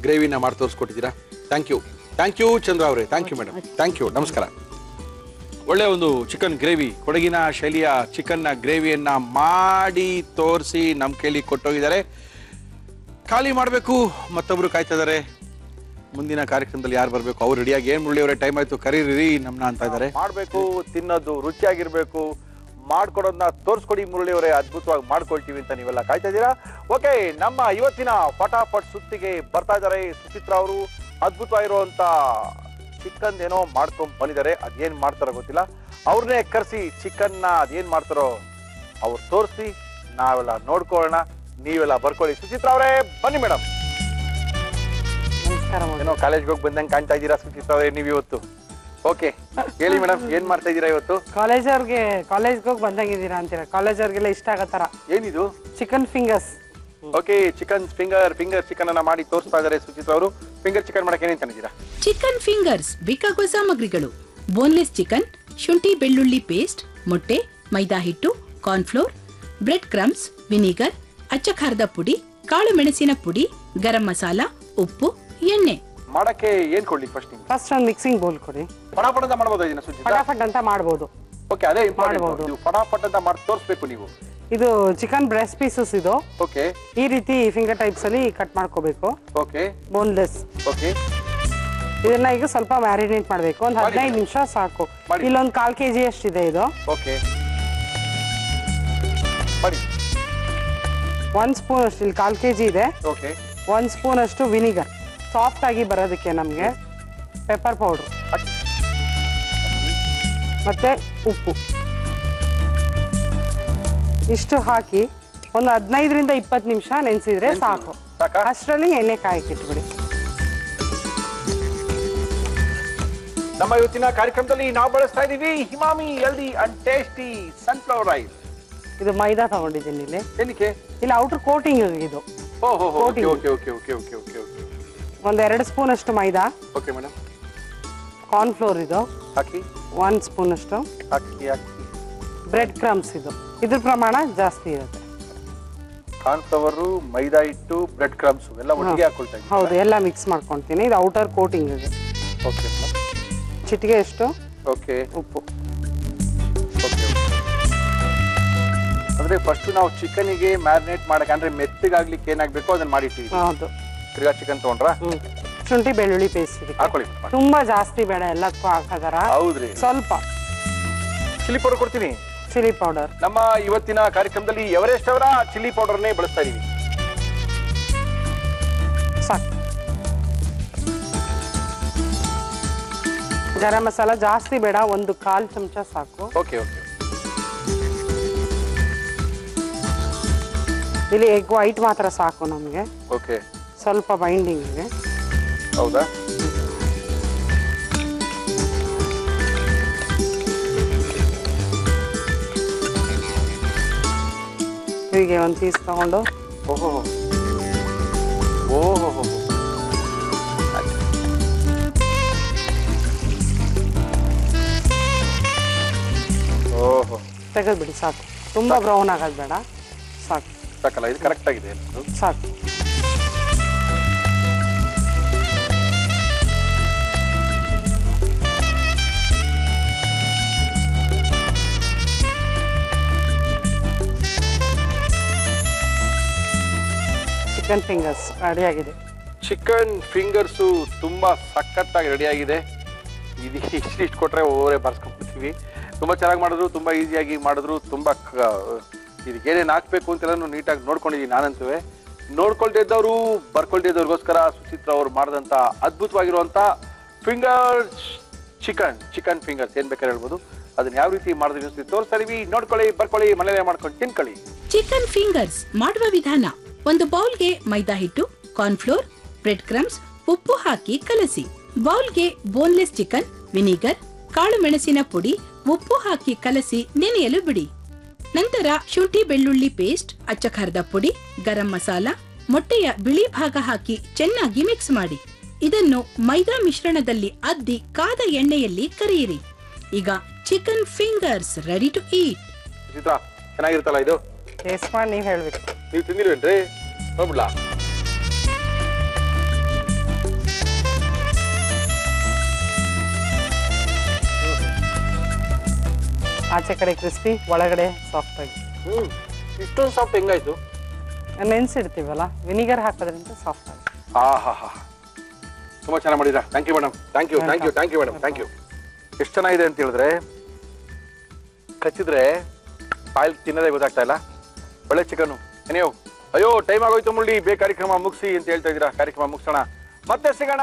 ಗ್ರೇವಿನ ಮಾಡಿ ತೋರಿಸ್ಕೊಟ್ಟಿದ್ದೀರಾ. ಥ್ಯಾಂಕ್ ಯು ಚಂದ್ರ ಅವರೇ. Thank you madam. Thank you. ನಮಸ್ಕಾರ. ಒಳ್ಳೆ ಒಂದು ಚಿಕನ್ ಗ್ರೇವಿ, ಕೊಡಗಿನ ಶೈಲಿಯ ಚಿಕನ್ನ ಗ್ರೇವಿಯನ್ನ ಮಾಡಿ ತೋರಿಸಿ ನಮ್ಮ ಕೈಲಿ ಕೊಟ್ಟೋಗಿದ್ದಾರೆ. ಖಾಲಿ ಮಾಡಬೇಕು, ಮತ್ತೊಬ್ರು ಕಾಯ್ತಾ ಇದ್ದಾರೆ. ಮುಂದಿನ ಕಾರ್ಯಕ್ರಮದಲ್ಲಿ ಯಾರು ಬರಬೇಕು ಅವ್ರು ರೆಡಿಯಾಗಿ. ಏನ್ ಮುರಳಿ ಅವರೇ, ಟೈಮ್ ಆಯ್ತು, ಕರೀರಿ ನಮ್ನ ಅಂತ ಇದ್ದಾರೆ. ಮಾಡಬೇಕು, ತಿನ್ನೋದು ರುಚಿಯಾಗಿರ್ಬೇಕು, ಮಾಡ್ಕೊಡೋದನ್ನ ತೋರಿಸ್ಕೊಡಿ ಮುರಳಿ ಅವರೇ, ಅದ್ಭುತವಾಗಿ ಮಾಡ್ಕೊಳ್ತೀವಿ ಅಂತ ನೀವೆಲ್ಲ ಕಾಯ್ತಾ ಇದ್ದೀರಾ. ಓಕೆ, ನಮ್ಮ ಇವತ್ತಿನ ಫಟಾಫಟ್ ಸುತ್ತಿಗೆ ಬರ್ತಾ ಇದ್ದಾರೆ ಸುಚಿತ್ರಾ ಅವರು. ಅದ್ಭುತವಾಗಿರುವಂತ ಚಿಕನ್ ಏನೋ ಮಾಡ್ಕೊಂಡ್ ಬಂದಿದ್ದಾರೆ. ಅದೇನ್ ಮಾಡ್ತಾರೋ ಗೊತ್ತಿಲ್ಲ, ಅವ್ರನ್ನೇ ಕರೆಸಿ ಚಿಕನ್ನ ಅದೇನ್ ಮಾಡ್ತಾರೋ ಅವ್ರು ತೋರಿಸಿ ನಾವೆಲ್ಲ ನೋಡ್ಕೊಳ್ಳೋಣ. ನೀವೆಲ್ಲ ಬರ್ಕೊಳ್ಳಿ. ಸುಚಿತ್ರಾ ಅವರೇ ಬನ್ನಿ ಮೇಡಮ್. ಏನೋ ಕಾಲೇಜ್ಗೆ ಹೋಗಿ ಬಂದಂಗೆ ಕಾಣ್ತಾ ಇದ್ದೀರಾ ಸುಚಿತ್ರಾ ಅವರೇ ನೀವು ಇವತ್ತು. ಓಕೆ, ಹೇಳಿ ಮೇಡಮ್, ಏನ್ ಮಾಡ್ತಾ ಇದ್ದೀರಾ ಇವತ್ತು? ಕಾಲೇಜ್ಗೆ ಹೋಗಿ ಬಂದಂಗಿದ್ದೀರಾ ಅಂತೀರಾ? ಕಾಲೇಜವ್ರಿಗೆಲ್ಲ ಇಷ್ಟ ಆಗತ್ತಾರ. ಏನಿದು? Chicken fingers. Okay, chicken finger chicken ಅನ್ನ ಮಾಡಿ ತೋರಿಸ್ತಾ ಇದ್ದಾರೆ ಸುಚಿತ್ರಾ ಅವರು. ಫಿಂಗರ್ ಚಿಕನ್ ಮಾಡಕ್ಕೆ ಏನೇನ್ ತಂದಿದ್ದೀರಾ? ಚಿಕನ್ ಫಿಂಗರ್ಸ್ ಬೇಕಾಗುವ ಸಾಮಗ್ರಿಗಳು: ಬೋನ್ಲೆಸ್ ಚಿಕನ್, ಶುಂಠಿ ಬೆಳ್ಳುಳ್ಳಿ ಪೇಸ್ಟ್, ಮೊಟ್ಟೆ, ಮೈದಾ ಹಿಟ್ಟು, ಕಾರ್ನ್ಫ್ಲೋರ್, ಬ್ರೆಡ್ ಕ್ರಮ್ಸ್, ವಿನಿಗರ್, ಅಚ್ಚ ಖಾರದ ಪುಡಿ, ಕಾಳು ಮೆಣಸಿನ ಪುಡಿ, ಗರಂ ಮಸಾಲ, ಉಪ್ಪು, ಎಣ್ಣೆ. ಮಾಡಕ್ಕೆ ಏನ್ ಕೊಡ್ಲಿ ಫಸ್ಟ್? ಫಸ್ಟ್ ಒಂದು ಮಿಕ್ಸಿಂಗ್ ಬೌಲ್ ಕೊಡಿ. ಫಟಾಫಟ್ ಅಂತ ಮಾಡಬಹುದು ಇದನ್ನ ಸುಚಿತ್ರಾ? ಫಟಾಫಟ್ ಅಂತ ಮಾಡಬಹುದು. ಓಕೆ, ಅದೇ ಇಂಪಾರ್ಟೆಂಟ್. ನೀವು ಫಟಾಫಟ್ ಅಂತ ಮಾಡಿ ತೋರಿಸಬೇಕು ನೀವು. ಇದು ಚಿಕನ್ ಬ್ರೆಸ್ಟ್ ಪೀಸಸ್ ಇದು. ಓಕೆ, ಈ ರೀತಿ ಫಿಂಗರ್ ಟೈಪ್ಸ್ ಅಲ್ಲಿ ಕಟ್ ಮಾಡ್ಕೋಬೇಕು. Okay, boneless. ಓಕೆ, ಇದನ್ನ ಈಗ ಸ್ವಲ್ಪ ಮ್ಯಾರಿನೇಟ್ ಮಾಡಬೇಕು. ಒಂದು 15 ನಿಮಿಷ ಸಾಕು. ಇಲ್ಲೊಂದು 1/4 kg ಅಷ್ಟಿದೆ ಇದು. ಓಕೆ, ಮಾಡಿ. 1 ಸ್ಪೂನ್ ಅಷ್ಟು, ಇಲ್ಲಿ 1/4 kg ಇದೆ. ಓಕೆ, 1 ಸ್ಪೂನ್ ಅಷ್ಟು ವಿನಿಗರ್, ಸಾಫ್ಟ್ ಆಗಿ ಬರೋದಕ್ಕೆ ನಮಗೆ. ಪೆಪ್ಪರ್ ಪೌಡರ್ ಮತ್ತೆ ಉಪ್ಪು ಇಷ್ಟು ಹಾಕಿ ಒಂದು 15 ರಿಂದ 20 ನಿಮಿಷ ನೆನೆಸಿದ್ರೆ ಸಾಕು. ಅಷ್ಟರಲ್ಲಿ ಎಣ್ಣೆ ಕಾಯಕ್ಕಿಟ್ಬಿಡಿ. ನಮ್ಮ ಇವತ್ತಿನ ಕಾರ್ಯಕ್ರಮದಲ್ಲಿ ನಾವು ಬಳಸ್ತಾ ಇದೀವಿ Emami healthy and tasty sunflower oil. ಇದು ಮೈದಾ ತಗೊಂಡಿದ್ದೀನಿ ಇಲ್ಲಿ. ಏನಕ್ಕೆ? ಇಲ್ಲಿ ಔಟರ್ ಕೋಟಿಂಗ್ ಇದು. ಓಹೋ, okay okay okay okay okay okay okay. ಒಂದು 2 ಸ್ಪೂನ್ ಅಷ್ಟು ಮೈದಾ. Okay madam. ಕಾರ್ನ್ಫ್ಲೋರ್ ಇದು ಹಾಕಿ. 1 ಸ್ಪೂನ್ ಅಷ್ಟು ಹಾಕಿ. ಬ್ರೆಡ್ ಕ್ರಮ್ಸ್ ಇದು. ಇದ್ರ ಪ್ರಮಾಣ ಜಾಸ್ತಿ ಇರುತ್ತೆ. ಕಾರ್ನ್ಫ್ಲವರ್, ಮೈದಾ ಹಿಟ್ಟು, ಬ್ರೆಡ್ ಕ್ರಮ್ಸ್ ಎಲ್ಲ ಒಟ್ಟಿಗೆ ಹಾಕೊಳ್ತಾ ಇದ್ದೀನಿ. ಹೌದು, ಎಲ್ಲ ಮಿಕ್ಸ್ ಮಾಡ್ಕೊಳ್ತೀನಿ. ಇದು ಔಟರ್ ಕೋಟಿಂಗ್ ಇದೆ. Okay madam. ಚಿಟಿಕೆ ಎಷ್ಟು ಓಕೆ ಉಪ್ಪು. ಓಕೆ, ಅಂದ್ರೆ ಫಸ್ಟ್ ನಾವು ಚಿಕನ್ಗೆ ಮ್ಯಾರಿನೇಟ್ ಮಾಡಕ್ಕೆ, ಅಂದ್ರೆ ಮೆತ್ತಗಾಗ್ಲಿಕ್ಕೆ ಏನಾಗಬೇಕು ಅದನ್ನ ಮಾಡಿಟ್ಟಿದ್ದೀವಿ. ಹೌದು. ತಿರ್ಗಾ ಚಿಕನ್ ತಗೊಂಡ್ರಾ? ಶುಂಠಿ ಬೆಳ್ಳುಳ್ಳಿ ಪೇಸ್ಟ್ ಹಾಕೊಳ್ಳಿ. ತುಂಬಾ ಜಾಸ್ತಿ ಬೇಡ, ಎಲ್ಲದಕ್ಕೂ ಹಾಕದಾರ. ಹೌದ್ರಿ. ಸ್ವಲ್ಪ ಚಿಲ್ಲಿ ಪೌಡರ್ ಕೊಡ್ತೀನಿ. Chilli powder. ನಮ್ಮ ಇವತ್ತಿನ ಕಾರ್ಯಕ್ರಮದಲ್ಲಿ ಎವರೆಸ್ಟ್ ಅವರ ಚಿಲ್ಲಿ ಪೌಡರ್ನೇ ಬಳಸ್ತಾ ಇದೀವಿ. ಸಾಕು. ಗರಂ ಮಸಾಲ ಜಾಸ್ತಿ ಬೇಡ, 1/4 ಚಮಚ ಸಾಕು. Okay okay. ಇಲ್ಲಿ ಎಗ್ ವೈಟ್ ಮಾತ್ರ ಸಾಕು ನಮಗೆ. ಓಕೆ, ಸ್ವಲ್ಪ ಬೈಂಡಿಂಗ್ ಇದೆ. ಹೌದಾ? ಹೀಗೆ ಒಂದು ಪೀಸ್ ತಗೊಂಡು. ಓಹೋ ಓಹೋ, ಓಹೋ, ತೆಗೆದ್ಬಿಡಿ ಸಾಕು. ತುಂಬಾ ಬ್ರೌನ್ ಆಗೋದು ಬೇಡ, ಸಾಕು. ಸಾಕಲ್ಲ, ಇದು ಕರೆಕ್ಟ್ ಆಗಿದೆ. ಸಾಕು. ಚಿಕನ್ ಫಿಂಗರ್ಸ್ ರೆಡಿ ಆಗಿದೆ. ಚಿಕನ್ ಫಿಂಗರ್ಸು ತುಂಬಾ ಸಖತ್ತಾಗಿ ರೆಡಿ ಆಗಿದೆ. ಇದು ಇಷ್ಟು ಕೊಟ್ರೆ ಓವರೇ ಬರ್ಸ್ಕೊಂಡ್ಬಿಡ್ತೀವಿ. ತುಂಬಾ ಚೆನ್ನಾಗಿ ಮಾಡಿದ್ರು, ತುಂಬಾ ಈಸಿಯಾಗಿ ಮಾಡಿದ್ರು. ತುಂಬಾ ಇದಕ್ಕೆ ಏನೇನು ಹಾಕ್ಬೇಕು ಅಂತೆಲ್ಲ ನೀಟಾಗಿ ನೋಡ್ಕೊಂಡಿದ್ದೀನಿ ನಾನಂತೂ. ನೋಡ್ಕೊಳ್ತಾ ಇದ್ದವರು ಬರ್ಕೊಳ್ತಾ ಇದ್ದವ್ರಿಗೋಸ್ಕರ ಸುಚಿತ್ರಾ ಅವ್ರು ಮಾಡಿದಂಥ ಅದ್ಭುತವಾಗಿರುವಂಥ ಫಿಂಗರ್ಸ್ ಚಿಕನ್ ಫಿಂಗರ್ಸ್ ಏನ್ ಬೇಕಾದ್ರೆ ಹೇಳ್ಬೋದು. ಅದನ್ನ ಯಾವ ರೀತಿ ಮಾಡಿದ್ವಿ ತೋರಿಸ್ತಾ ಇದೀವಿ. ನೋಡ್ಕೊಳ್ಳಿ, ಬರ್ಕೊಳ್ಳಿ, ಮನೇಲೆ ಮಾಡ್ಕೊಂಡು ತಿನ್ಕೊಳ್ಳಿ. ಚಿಕನ್ ಫಿಂಗರ್ಸ್ ಮಾಡುವ ವಿಧಾನ: ಒಂದು ಬೌಲ್ಗೆ ಮೈದಾ ಹಿಟ್ಟು, ಕಾರ್ನ್ಫ್ಲೋರ್, ಬ್ರೆಡ್ ಕ್ರಮ್ಸ್, ಉಪ್ಪು ಹಾಕಿ ಕಲಸಿ. ಬೌಲ್ಗೆ ಬೋನ್ಲೆಸ್ ಚಿಕನ್, ವಿನಿಗರ್, ಕಾಳು ಮೆಣಸಿನ ಪುಡಿ, ಉಪ್ಪು ಹಾಕಿ ಕಲಸಿ ನೆನೆಯಲು ಬಿಡಿ. ನಂತರ ಶುಂಠಿ ಬೆಳ್ಳುಳ್ಳಿ ಪೇಸ್ಟ್, ಅಚ್ಚ ಖಾರದ ಪುಡಿ, ಗರಂ ಮಸಾಲ, ಮೊಟ್ಟೆಯ ಬಿಳಿ ಭಾಗ ಹಾಕಿ ಚೆನ್ನಾಗಿ ಮಿಕ್ಸ್ ಮಾಡಿ. ಇದನ್ನು ಮೈದಾ ಮಿಶ್ರಣದಲ್ಲಿ ಅದ್ದಿ ಕಾದ ಎಣ್ಣೆಯಲ್ಲಿ ಕರಿಯಿರಿ. ಈಗ chicken fingers ready to eat. Suchitra, ಚೆನ್ನಾಗಿರುತ್ತಲ್ಲ ಇದು? ಟೇಸ್ಟ್ ಮಾಡಿ ನೀವು ಹೇಳ್ಬೇಕು. ನೀವು ತಿಂದಿಲ್ವೇನ್ರಿ? ನೋಡ್ಬಿಡ್ಲಾ? ಆಚೆ ಕಡೆ ಕ್ರಿಸ್ಪಿ, ಒಳಗಡೆ ಸಾಫ್ಟ್ ಆಗಿ. ಇಷ್ಟೊಂದು ಸಾಫ್ಟ್ ಹೆಂಗಾಯ್ತು? ನೆನ್ಸಿಡ್ತೀವಲ್ಲ, ವಿನಿಗರ್ ಹಾಕೋದ್ರಿಂದ ಸಾಫ್ಟ್ ಆಗಿ. ಹಾ ತುಂಬಾ ಚೆನ್ನಾಗಿ ಮಾಡಿದ್ರ. Thank you madam. Thank you madam. Thank you. ಎಷ್ಟು ಚೆನ್ನಾಗಿದೆ ಅಂತ ಹೇಳಿದ್ರೆ ಕಚ್ಚಿದ್ರೆ ಬಾಯಲ್ಲಿ ತಿನ್ನೋದೇ ಗೊತ್ತಾಗ್ತಾ ಇಲ್ಲ. ಒಳ್ಳೆ ಚಿಕನ್. ನೀವು ಅಯ್ಯೋ ಟೈಮ್ ಆಗೋಯ್ತು ಮುಳ್ಳಿ, ಕಾರ್ಯಕ್ರಮ ಮುಗಿಸಿ ಅಂತ ಹೇಳ್ತಾ ಇದ್ದೀರಾ. ಕಾರ್ಯಕ್ರಮ ಮುಗಿಸೋಣ, ಮತ್ತೆ ಸಿಗೋಣ.